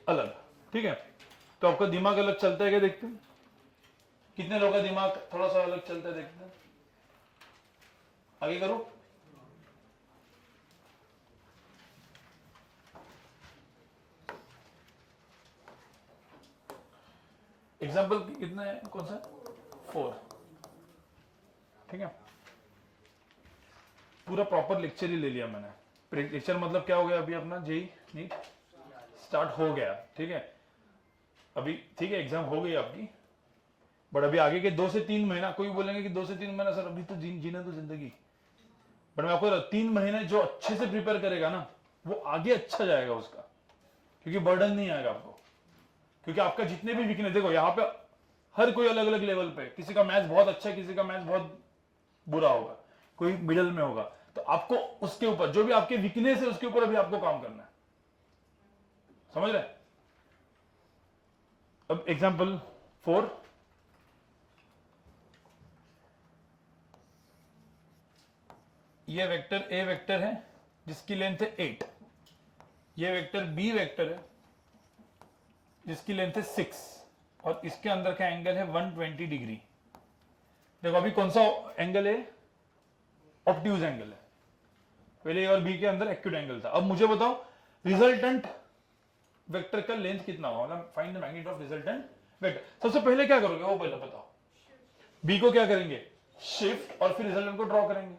अलग। ठीक है, तो आपका दिमाग अलग चलता है क्या? देखते हैं कितने लोगों का दिमाग थोड़ा सा अलग चलता है, देखते हैं। आगे करो। एग्जाम्पल कितना है? कौन सा? 4। ठीक है, पूरा प्रॉपर लेक्चर ही ले लिया मैंने। लेक्चर मतलब क्या हो गया? अभी अपना जेई नीट स्टार्ट हो गया। ठीक है, अभी ठीक है, एग्जाम हो गई आपकी, बट अभी आगे के 2 से 3 महीना, कोई बोलेंगे कि 2 से 3 महीना सर अभी तो जीना तो जिंदगी, बट मैं आपको 3 महीने जो अच्छे से प्रिपेयर करेगा ना, वो आगे अच्छा जाएगा उसका, क्योंकि बर्डन नहीं आएगा आपको। क्योंकि आपका जितने भी वीकनेस, देखो यहाँ पे हर कोई अलग अलग लेवल पे, किसी का मैथ्स बहुत अच्छा है, किसी का मैथ्स बहुत बुरा होगा, कोई मिडल में होगा। तो आपको उसके ऊपर जो भी आपके वीकनेस है उसके ऊपर अभी आपको काम करना है। समझ रहे? अब एग्जांपल 4, ये वेक्टर ए वेक्टर है जिसकी लेंथ है 8, ये वेक्टर बी वेक्टर है जिसकी लेंथ है 6, और इसके अंदर का एंगल है 120 डिग्री। देखो अभी कौन सा एंगल है? ऑब्ट्यूज एंगल है। पहले ए और बी के अंदर एक्यूट एंगल था। अब मुझे बताओ रिजल्टेंट वेक्टर का लेंथ कितना होगा, मतलब find the magnitude of resultant vector. सबसे पहले क्या करोगे वो पहले बताओ। बी को क्या करेंगे? शिफ्ट, और फिर रिजल्टेंट को ड्रॉ करेंगे।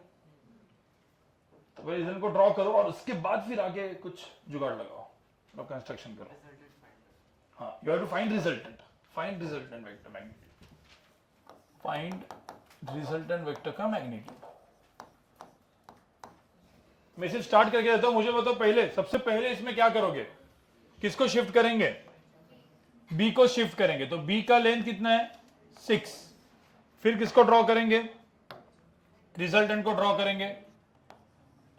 तो पहले रिजल्टेंट को ड्रॉ करो और उसके बाद फिर आगे कुछ जुगाड़ लगाओ और कंस्ट्रक्शन करो। हाँ, you have to find resultant vector magnitude. Find resultant vector का मैग्नीट्यूड। मैं इसे स्टार्ट करके देता हूं, मुझे बताओ पहले, सबसे पहले इसमें क्या करोगे, किसको शिफ्ट करेंगे, बी को शिफ्ट करेंगे, तो बी का लेंथ कितना है 6, फिर किसको ड्रॉ करेंगे, रिजल्टेंट को ड्रॉ करेंगे।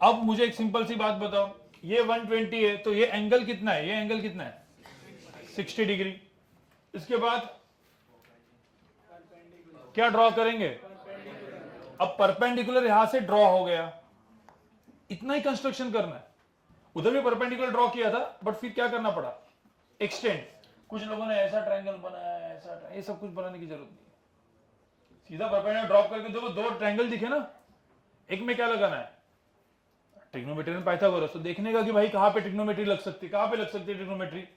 अब मुझे एक सिंपल सी बात बताओ, ये 120 है तो ये एंगल कितना है, ये एंगल कितना है 60 डिग्री। इसके बाद क्या ड्रॉ करेंगे, अब परपेंडिकुलर यहां से ड्रॉ हो गया, इतना ही कंस्ट्रक्शन करना है। उधर भी परपेंडिकुलर ड्रॉ किया था बट फिर क्या करना पड़ा, एक्सटेंड। कुछ लोगों ने ऐसा ट्रायंगल बनाया, ऐसा, ये सब कुछ बनाने की जरूरत नहीं, सीधा परपेंडिकुलर ड्रॉप करके देखो, दो ट्रायंगल दिखे ना, एक में क्या लगाना है, ट्रिग्नोमेट्री में पाइथागोरस, तो देखने का कि भाई कहां पे ट्रिग्नोमेट्री लग सकती है, कहां पे लग सकती है ट्रिग्नोमेट्री।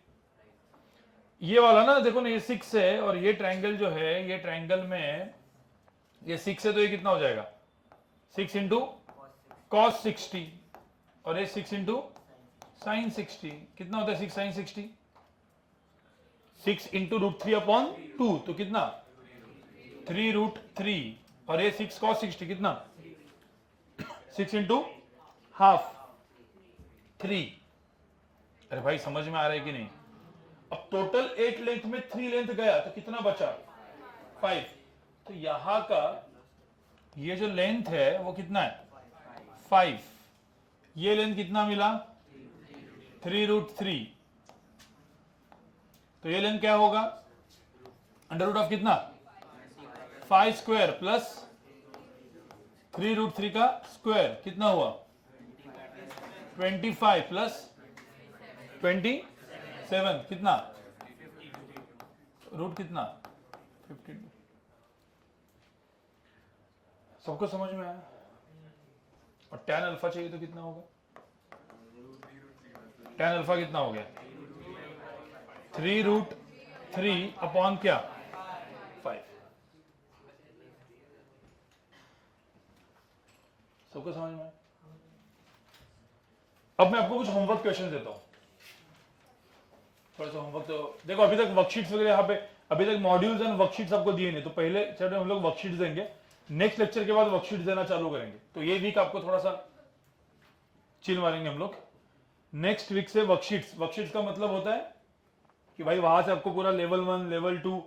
ये वाला ना देखो ना, ये 6 है और ये ट्रायंगल जो है, ये ट्रायंगल में ये 6 है तो ये कितना हो जाएगा 6 इंटू cos 60 और ये 6 इंटू साइन 60, कितना होता है 6 साइन 60, 6 इंटू √3/2 तो कितना 3√3 और ये 6 cos 60 कितना 6 इंटू हाफ 3। अरे भाई समझ में आ रहा है कि नहीं। अब टोटल 8 लेंथ में 3 लेंथ गया तो कितना बचा 5, तो यहां का ये जो लेंथ है वो कितना है 5, ये लेंथ कितना मिला 3√3, तो ये लेंथ क्या होगा अंडर रूट ऑफ कितना 5 स्क्वायर प्लस 3√3 का स्क्वायर कितना हुआ 25 प्लस 27 कितना रूट कितना 52। सबको समझ में आया। और tan अल्फा चाहिए तो कितना होगा, tan अल्फा कितना हो गया 3√3 अपॉन क्या 5। सबको समझ में आया। अब मैं आपको कुछ होमवर्क क्वेश्चन देता हूं, थोड़ा सा होमवर्क। तो देखो अभी तक वर्कशीट्स वगैरह यहाँ पे, अभी तक मॉड्यूल्स एंड वर्कशीट्स आपको दिए नहीं, तो पहले चैप्टर हम लोग वर्कशीट्स देंगे, नेक्स्ट लेक्चर के बाद वर्कशीट्स देना चालू करेंगे। तो ये वीक आपको थोड़ा सा चिल मारेंगे हम लोग, नेक्स्ट वीक से वर्कशीट्स। वर्कशीट्स का मतलब होता है कि भाई वहां से आपको पूरा level 1, level 2,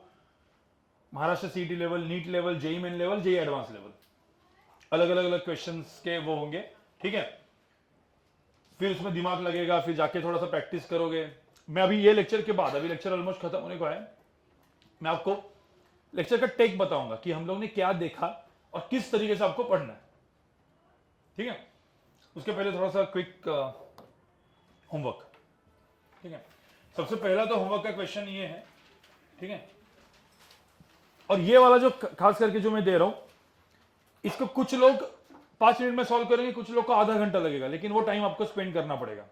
Maharashtra CT level, NEET level, JEE Main level, JEE advance level, अलग अलग क्वेश्चंस के वो होंगे, ठीक है। फिर उसमें दिमाग लगेगा, फिर जाके थोड़ा सा प्रैक्टिस करोगे। मैं अभी ये लेक्चर के बाद, अभी लेक्चर ऑलमोस्ट खत्म होने को है, मैं आपको लेक्चर का टेक बताऊंगा कि हम लोग ने क्या देखा और किस तरीके से आपको पढ़ना है, ठीक है। उसके पहले थोड़ा सा क्विक होमवर्क, ठीक है। सबसे पहला तो होमवर्क का क्वेश्चन ये है, ठीक है। और ये वाला जो खास करके जो मैं दे रहा हूं, इसको कुछ लोग 5 मिनट में सॉल्व करेंगे, कुछ लोग को आधा घंटा लगेगा, लेकिन वो टाइम आपको स्पेंड करना पड़ेगा,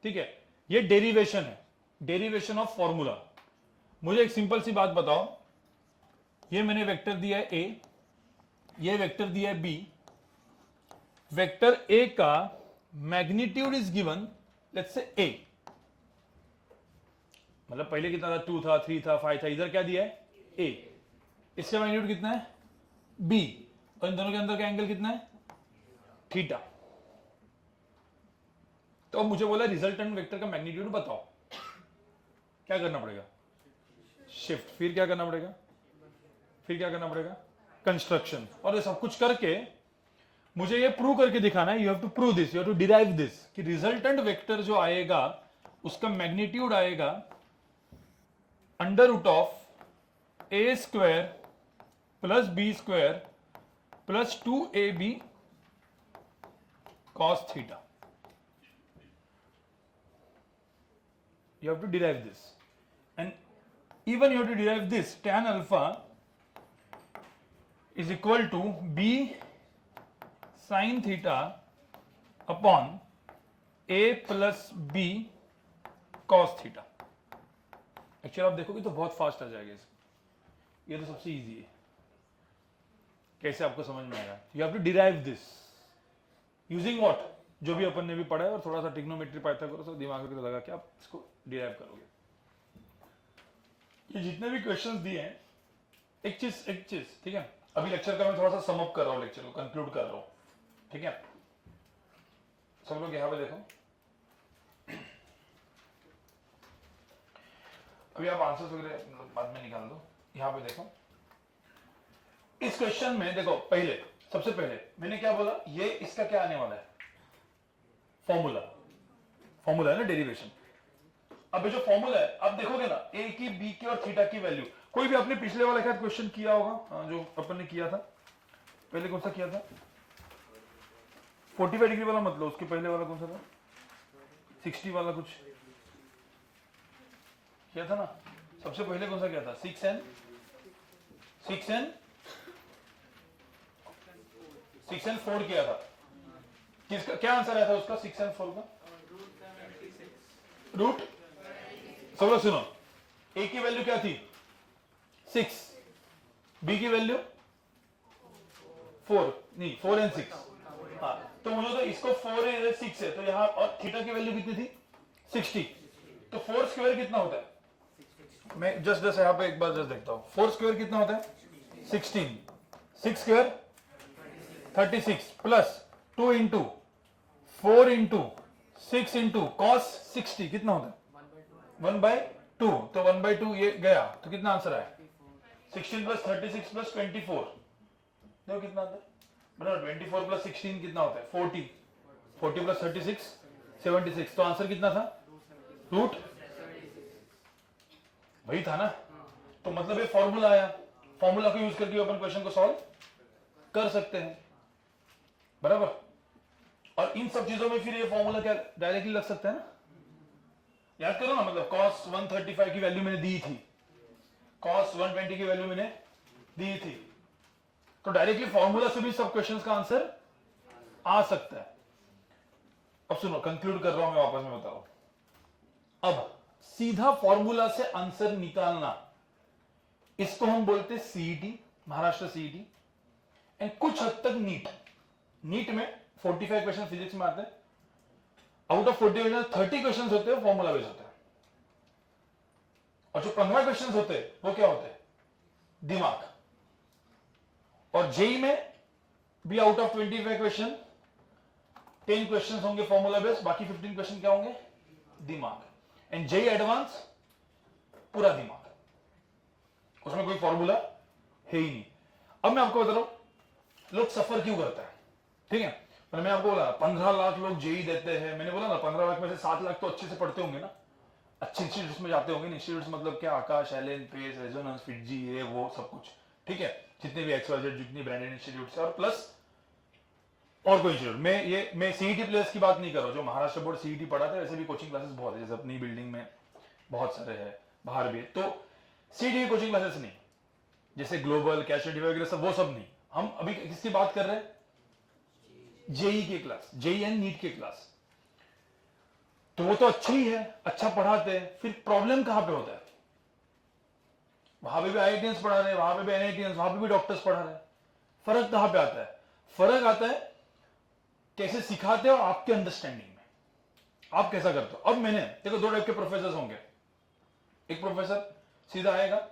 ठीक है। ये डेरिवेशन है, डेरिवेशन ऑफ फॉर्मूला। मुझे एक सिंपल सी बात बताओ, ये मैंने वेक्टर दिया है ए, ये वेक्टर दिया है बी, वेक्टर ए का magnitude is given let's say ए, मतलब पहले कितना था 2 था, 3 था, 5 था, इधर क्या दिया है ए, इसका मैग्नीट्यूड कितना है बी, और इन दोनों के अंदर का एंगल कितना है थीटा। तो अब मुझे बोला रिजल्टेंट वेक्टर का मैग्नीट्यूड बताओ, क्या करना पड़ेगा शिफ्ट, फिर क्या करना पड़ेगा, फिर क्या करना पड़ेगा कंस्ट्रक्शन, और ये सब कुछ करके मुझे ये प्रूव करके दिखाना है। You have to prove this, you have to derive this कि रिजल्टेंट वेक्टर जो आएगा उसका मैग्नीट्यूड आएगा under root of A square plus B square plus 2ab cos theta. You have to derive this, and even you have to derive this, tan alpha is equal to b sin theta upon a plus b cos theta. Actually आप देखोगे तो बहुत फास्ट आ जाएगा ये तो सबसे इजी है, कैसे आपको समझ में आएगा। You have to derive this using what, जो भी अपन ने भी पढ़ा है, और थोड़ा सा ट्रिग्नोमेट्री पाइथागोरस और दिमाग में लगा के आप इसको डिराइव करोगे। ये जितने भी क्वेश्चंस दिए हैं एक चीज, ठीक है। अभी लेक्चर का मैं थोड़ा सा समअप कर रहा हूँ, लेक्चर को कंक्लूड कर रहा हूँ, ठीक है। सब लोग यहाँ पे देखो, अभी आप आंसर्स वगैरह बाद में निकाल दो। यहाँ पे देखो, इस क्वेश्चन में देखो, सबसे पहले मैंने क्या बोला, ये इसका क्या आने वाला है, फॉर्मूला है ना, डेरिवेशन। अब ये जो फॉर्मूला है, आप देखोगे ना, ए की, बी की और थीटा की वैल्यू, कोई भी आपने पिछले वाला क्या क्वेश्चन किया होगा, जो अपन ने किया था पहले, कौन सा किया था, 45 डिग्री वाला, मतलब उसके पहले वाला कौन सा था, 60 वाला कुछ किया था ना। सबसे पहले कौन सा किया था, 6n 4 किया था। किसका क्या आंसर आया था उसका, 6n 4 का रूट। सब लोग सुनो, ए की वैल्यू क्या थी 6, बी की वैल्यू 4 नहीं 4 and 6। हाँ, तो मुझे तो इसको 4 है 6 है, तो यहाँ और थीटा की वैल्यू कितनी थी 60, तो 4 स्क्वायर कितना होता है, मैं जस्ट यहाँ पे एक बार जस्ट देखता हूँ, 4 स्क्वायर कितना होता है 16, 6 square 36 plus 2 into 4 into 6 into cos 60 कितना होता है 1/2, तो 1/2 ये गया, तो कितना आंसर आया 16 प्लस 36 प्लस 24, देखो कितना आता है बराबर, 24 प्लस 16 कितना होता है 40, 40 प्लस 36 76, तो आंसर कितना था रूट, वही था ना। तो मतलब ये फॉर्मूला आया, फॉर्मूला को यूज करके अपन क्वेश्चन को सॉल्व कर सकते हैं, बराबर। और इन सब चीजों में फिर ये फॉर्मूला क्या डायरेक्टली लग सकता है ना, याद करो ना, मतलब cos 135 की वैल्यू मैंने दी थी, cos 120 की वैल्यू मैंने दी थी, तो डायरेक्टली फॉर्मूला से भी सब क्वेश्चंस का आंसर आ सकता है। अब सुनो, कंक्लूड कर रहा हूं मैं, वापस में बता रहा हूं। अब सीधा फॉर्मूला से आंसर निकालना, इसको हम बोलते हैं सीईटी, महाराष्ट्र सीईटी, एंड कुछ हद तक नीट में 45 क्वेश्चन फिजिक्स में आते हैं, आउट ऑफ 40 क्वेश्चन 30 क्वेश्चन होते हैं फॉर्मूला बेस्ड होते हैं, और जो 15 क्वेश्चन होते हैं वो क्या होते हैं दिमाग। और जेई में भी आउट ऑफ 25 क्वेश्चन 10 क्वेश्चन होंगे फॉर्मूला बेस्ड, बाकी 15 क्वेश्चन क्या होंगे दिमाग। एंड जेई एडवांस पूरा दिमाग, उसमें कोई फॉर्मूला है ही नहीं। अब मैं आपको बता रहा हूं लोग सफर क्यों करता है, ठीक है। मैं आपको बोला 15 लाख लोग जेई देते हैं, मैंने बोला ना 15 लाख में से 7 लाख तो अच्छे से पढ़ते होंगे ना, अच्छे इंस्टीट्यूट्स में जाते होंगे। इंस्टीट्यूट्स मतलब क्या, आकाश, एलेन, पेस, रेजोनेंस, फिटजी, ये वो सब कुछ, ठीक है, जितने भी एक्सवाइजेड जितनी ब्रांडेड इंस्टीट्यूट्स और प्लस और कोई इंस्टीट्यूट। मैं सीईटी प्लेयर्स की बात नहीं कर रहा हूं, जो महाराष्ट्र बोर्ड सीईटी पढ़ाते हैं, वैसे भी कोचिंग क्लासेस बहुत है, जैसे अपनी बिल्डिंग में बहुत सारे हैं, बाहर भी, तो सीईटी की कोचिंग क्लासेस नहीं, जैसे ग्लोबल, कैश वगैरह सब, वो सब नहीं। हम अभी किसकी बात कर रहे हैं, जेई की क्लास, जेई एंड नीट की क्लास। तो वो तो अच्छी ही है, अच्छा पढ़ाते हैं, फिर प्रॉब्लम कहां पे होता है, वहां पे भी आईआईटीएंस पढ़ा रहे हैं, वहां पे भी एनआईटीएंस, वहां पे भी डॉक्टर्स पढ़ा रहे हैं। फर्क कहां पे आता है, फर्क आता है कैसे सिखाते हो, आपके अंडरस्टैंडिंग में आप कैसा करते हो। अब मैंने देखो 2 टाइप के प्रोफेसर होंगे, एक प्रोफेसर सीधा आएगा,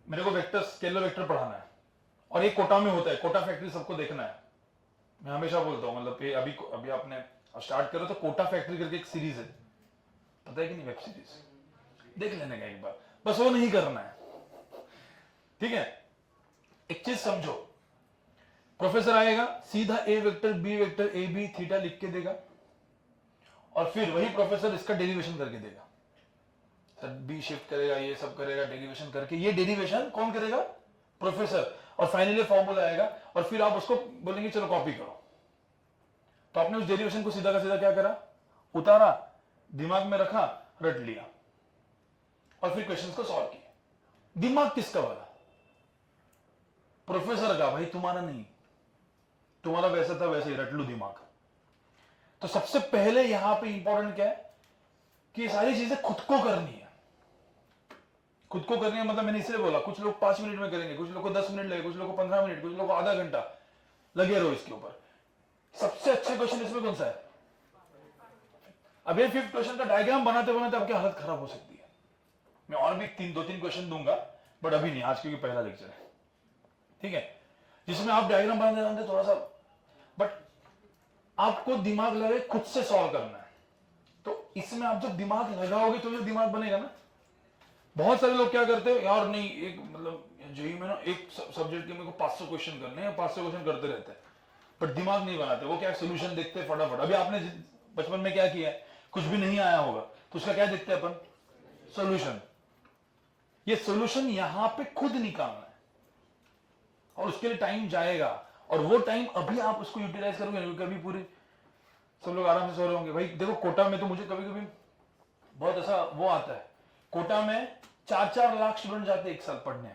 मेरे को वेक्टर, स्केलर वेक्टर पढ़ाना है, और एक कोटा में होता है, कोटा फैक्ट्री सबको देखना है। मैं हमेशा बोलता हूं, मतलब अभी आपने स्टार्ट करो तो कोटा फैक्ट्री करके एक सीरीज है, पता है कि नहीं, वेब सीरीज, देख लेने का एक बार, बस वो नहीं करना है, ठीक है। एक चीज समझो, प्रोफेसर आएगा सीधा A vector B vector A B theta लिख के देगा, और फिर वही प्रोफेसर इसका डेरिवेशन करके देगा, सर बी शिफ्ट करेगा, ये सब करेगा, डेरिवेशन करके, ये डेरिवेशन कौन करेगा, प्रोफेसर, और फाइनली फॉर्मूला आएगा, और फिर आप उसको बोलेंगे चलो कॉपी करो। तो आपने उस डेरिवेशन को सीधा का सीधा क्या करा, उतारा, दिमाग में रखा, रट लिया, और फिर क्वेश्चंस को सॉल्व किया। दिमाग किसका वाला, प्रोफेसर का, भाई तुम्हारा नहीं, तुम्हारा वैसा था वैसे ही रट लो दिमाग। तो सबसे पहले यहां पे इंपॉर्टेंट क्या है कि ये सारी चीजें खुद को करनी है, खुद को करनी है, मतलब मैंने इसलिए बोला कुछ लोग 5 मिनट में करेंगे, कुछ लोग को 10 मिनट लगे, कुछ लोग को 15 मिनट, कुछ लोग को आधा घंटा, लगे रहो इसके ऊपर। सबसे अच्छा क्वेश्चन इसमें कौन सा है, अब ये 5th क्वेश्चन का डायग्राम बनाते बनाते आपकी हालत खराब हो सकती है। मैं और भी 2-3 क्वेश्चन दूंगा, बट अभी नहीं, आज क्योंकि पहला लेक्चर है, ठीक है, जिसमें आप डायग्राम बनाते जानते थोड़ा सा, बट आपको दिमाग लगे खुद से सॉल्व करना है। तो इसमें आप जब दिमाग लगाओगे तो जो दिमाग बनेगा ना। बहुत सारे लोग क्या करते हैं यार, नहीं एक मतलब जेई में ना एक सब्जेक्ट के मेरे को 500 क्वेश्चन करने हैं, 500 क्वेश्चन करते रहते हैं, बट दिमाग नहीं बनाते। वो क्या सोल्यूशन देखते हैं फटाफट। अभी आपने बचपन में क्या किया है, कुछ भी नहीं आया होगा तो उसका क्या देखते हैं अपन, सोल्यूशन। ये सोल्यूशन यहां पे खुद निकालना है और उसके लिए टाइम जाएगा, और वो टाइम अभी आप उसको यूटिलाइज करोगे। कभी पूरे सब लोग आराम से सो रहे होंगे। भाई देखो कोटा में तो मुझे कभी कभी बहुत ऐसा वो आता है, कोटा में 4-4 लाख स्टूडेंट जाते हैं एक साल पढ़ने,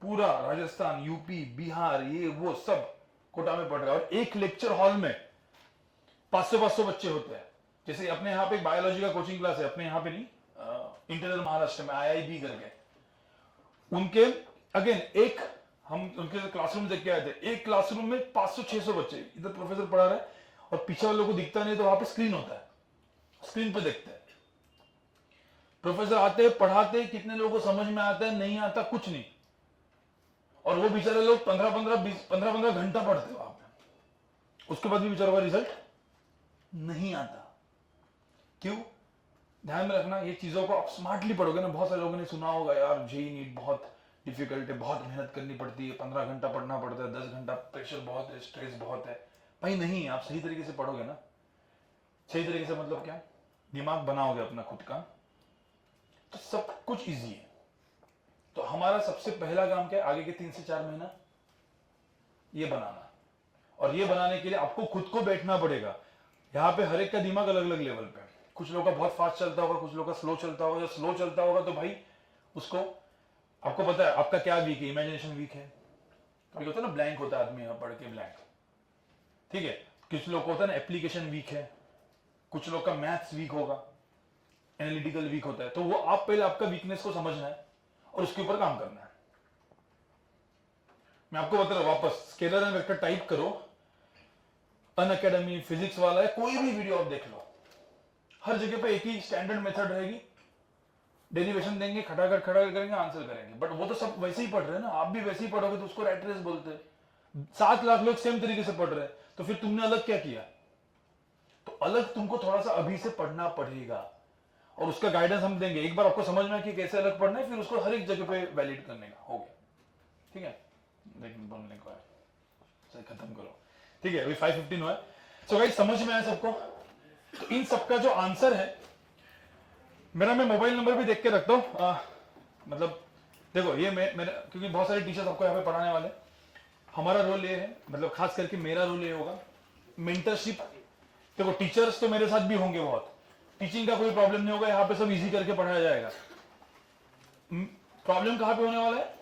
पूरा राजस्थान, यूपी, बिहार, ये वो सब कोटा में पढ़ रहा है, और एक लेक्चर हॉल में 500-500 बच्चे होते हैं। जैसे अपने यहाँ पे एक बायोलॉजी का कोचिंग क्लास है, अपने यहाँ पे नहीं, इंटरनल महाराष्ट्र में IIB करके, उनके अगेन एक हम उनके क्लासरूम देख के आए थे। एक क्लासरूम में 500-600 बच्चे, इधर प्रोफेसर पढ़ा रहा है और पीछे वाले लोगों को दिखता नहीं, तो वहां पे स्क्रीन होता है, स्क्रीन पे देखते हैं। प्रोफेसर आते हैं, पढ़ाते, कितने लोगों को समझ में आता है, नहीं आता, कुछ नहीं, और वो बेचारे लोग 15-15 घंटा पढ़ते वहां पे, उसके बाद भी बेचारों का रिजल्ट नहीं आता। क्यों? ध्यान में रखना, ये चीजों को आप स्मार्टली पढ़ोगे ना। बहुत सारे लोगों ने सुना होगा यार जेई नीट बहुत डिफिकल्ट है, बहुत मेहनत करनी पड़ती है, 15 घंटा पढ़ना पड़ता है, 10 घंटा, प्रेशर बहुत है, स्ट्रेस बहुत है। भाई नहीं, आप सही तरीके से पढ़ोगे ना, सही तरीके से मतलब क्या, दिमाग बनाओगे अपना खुद का, तो सब कुछ इजी है। तो हमारा सबसे पहला काम क्या है, आगे के 3 से 4 महीना ये बनाना, और ये बनाने के लिए आपको खुद को बैठना पड़ेगा। यहाँ पे हर एक का दिमाग अलग अलग लेवल पे, कुछ लोगों का बहुत फास्ट चलता होगा, कुछ लोगों का स्लो चलता होगा। जब स्लो चलता होगा तो भाई उसको, आपको पता है आपका क्या वीक है, इमेजिनेशन वीक है, कभी होता है ना ब्लैंक होता है आदमी, यहाँ पढ़ के ब्लैंक, ठीक है। कुछ लोग को होता है ना एप्लीकेशन वीक है, कुछ लोग का मैथ्स वीक होगा, एनालिटिकल वीक होता है। तो वो आप पहले आपका वीकनेस को समझना है और उसके ऊपर काम करना है। मैं आपको बता रहा हूं, वापस स्केलर एंड वेक्टर टाइप करो, अनअकैडमी फिजिक्स वाला है, कोई भी वीडियो आप देख लो, हर जगह पे एक ही स्टैंडर्ड मेथड रहेगी, डेरिवेशन देंगे, खटाखट करेंगे, आंसर करेंगे। बट वो तो सब वैसे ही पढ़ रहे हैं ना, आप भी वैसे ही पढ़ोगे तो उसको रैट रेस बोलते हैं। 7 लाख लोग सेम तरीके से पढ़ रहे हैं, तो फिर तुमने अलग क्या किया? तो अलग तुमको थोड़ा सा अभी से पढ़ना पड़ेगा, और उसका गाइडेंस हम देंगे। एक बार आपको समझ में कि कैसे अलग पढ़ना है, फिर उसको हर एक जगह पे वैलिड करने का हो गया, ठीक है। लेकिन बोलने को है, सही खत्म करो, ठीक है। अभी 5:15 हुआ है। सो गाइस, समझ में आया सबको? तो इन सबका जो आंसर है, मेरा मैं मोबाइल नंबर भी देख के रखता हूं, मतलब देखो ये मेरा, क्योंकि बहुत सारे टीचर्स आपको यहाँ पे पढ़ाने वाले, हमारा रोल ये है, मतलब खास करके मेरा रोल ये होगा, मेंटरशिप। देखो टीचर्स तो मेरे साथ भी होंगे, बहुत टीचिंग का कोई प्रॉब्लम नहीं होगा, यहाँ पे सब इजी करके पढ़ाया जाएगा। प्रॉब्लम कहाँ पे होने वाला है,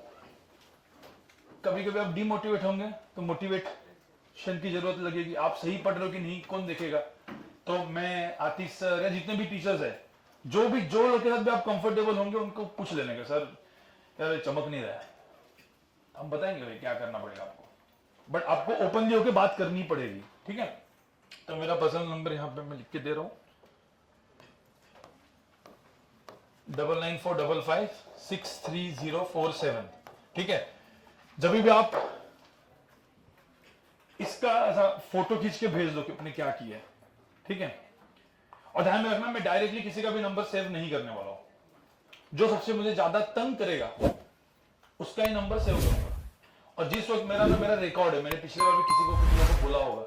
कभी कभी आप डिमोटिवेट होंगे तो मोटिवेशन की जरूरत लगेगी। आप सही पढ़ रहे हो कि नहीं कौन देखेगा? तो मैं, आतिश सर या जितने भी टीचर्स है, जो लोग के साथ भी आप कंफर्टेबल होंगे, उनको पूछ लेने का, सर यार चमक नहीं रहा है, हम बताएंगे भाई क्या करना पड़ेगा आपको, बट आपको ओपनली होकर बात करनी पड़ेगी, ठीक है। तो मेरा पर्सनल नंबर यहाँ पे मैं लिख के दे रहा हूँ, 9945563047, ठीक है। जब भी आप इसका ऐसा फोटो खींच के भेज दो कि आपने क्या किया है, ठीक है। और ध्यान में रखना, मैं डायरेक्टली किसी का भी नंबर सेव नहीं करने वाला हूं। जो सबसे मुझे ज्यादा तंग करेगा उसका ही नंबर सेव करूंगा। और जिस वक्त मेरा रिकॉर्ड है, मैंने पिछले बार भी किसी को बोला होगा,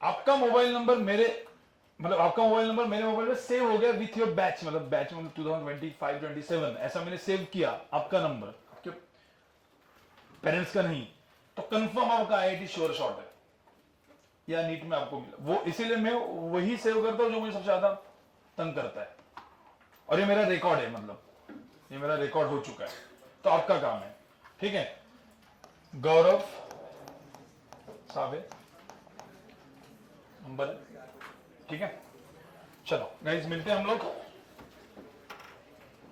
आपका मोबाइल नंबर मेरे मोबाइल में सेव हो गया विथ योर बैच, मतलब 2025-27 ऐसा मैंने सेव किया आपका नंबर, आपके पेरेंट्स का नहीं, तो कंफर्म आपका IIT श्योर शॉट है या नीट में आपको मिला वो। इसीलिए मैं वही सेव करता हूं जो मुझे सबसे ज्यादा तंग करता है, और ये मेरा रिकॉर्ड है, मतलब ये मेरा रिकॉर्ड हो चुका है। तो आपका काम है, ठीक है, गौरव सावे नंबर, ठीक है। चलो गाइस, मिलते हैं हम लोग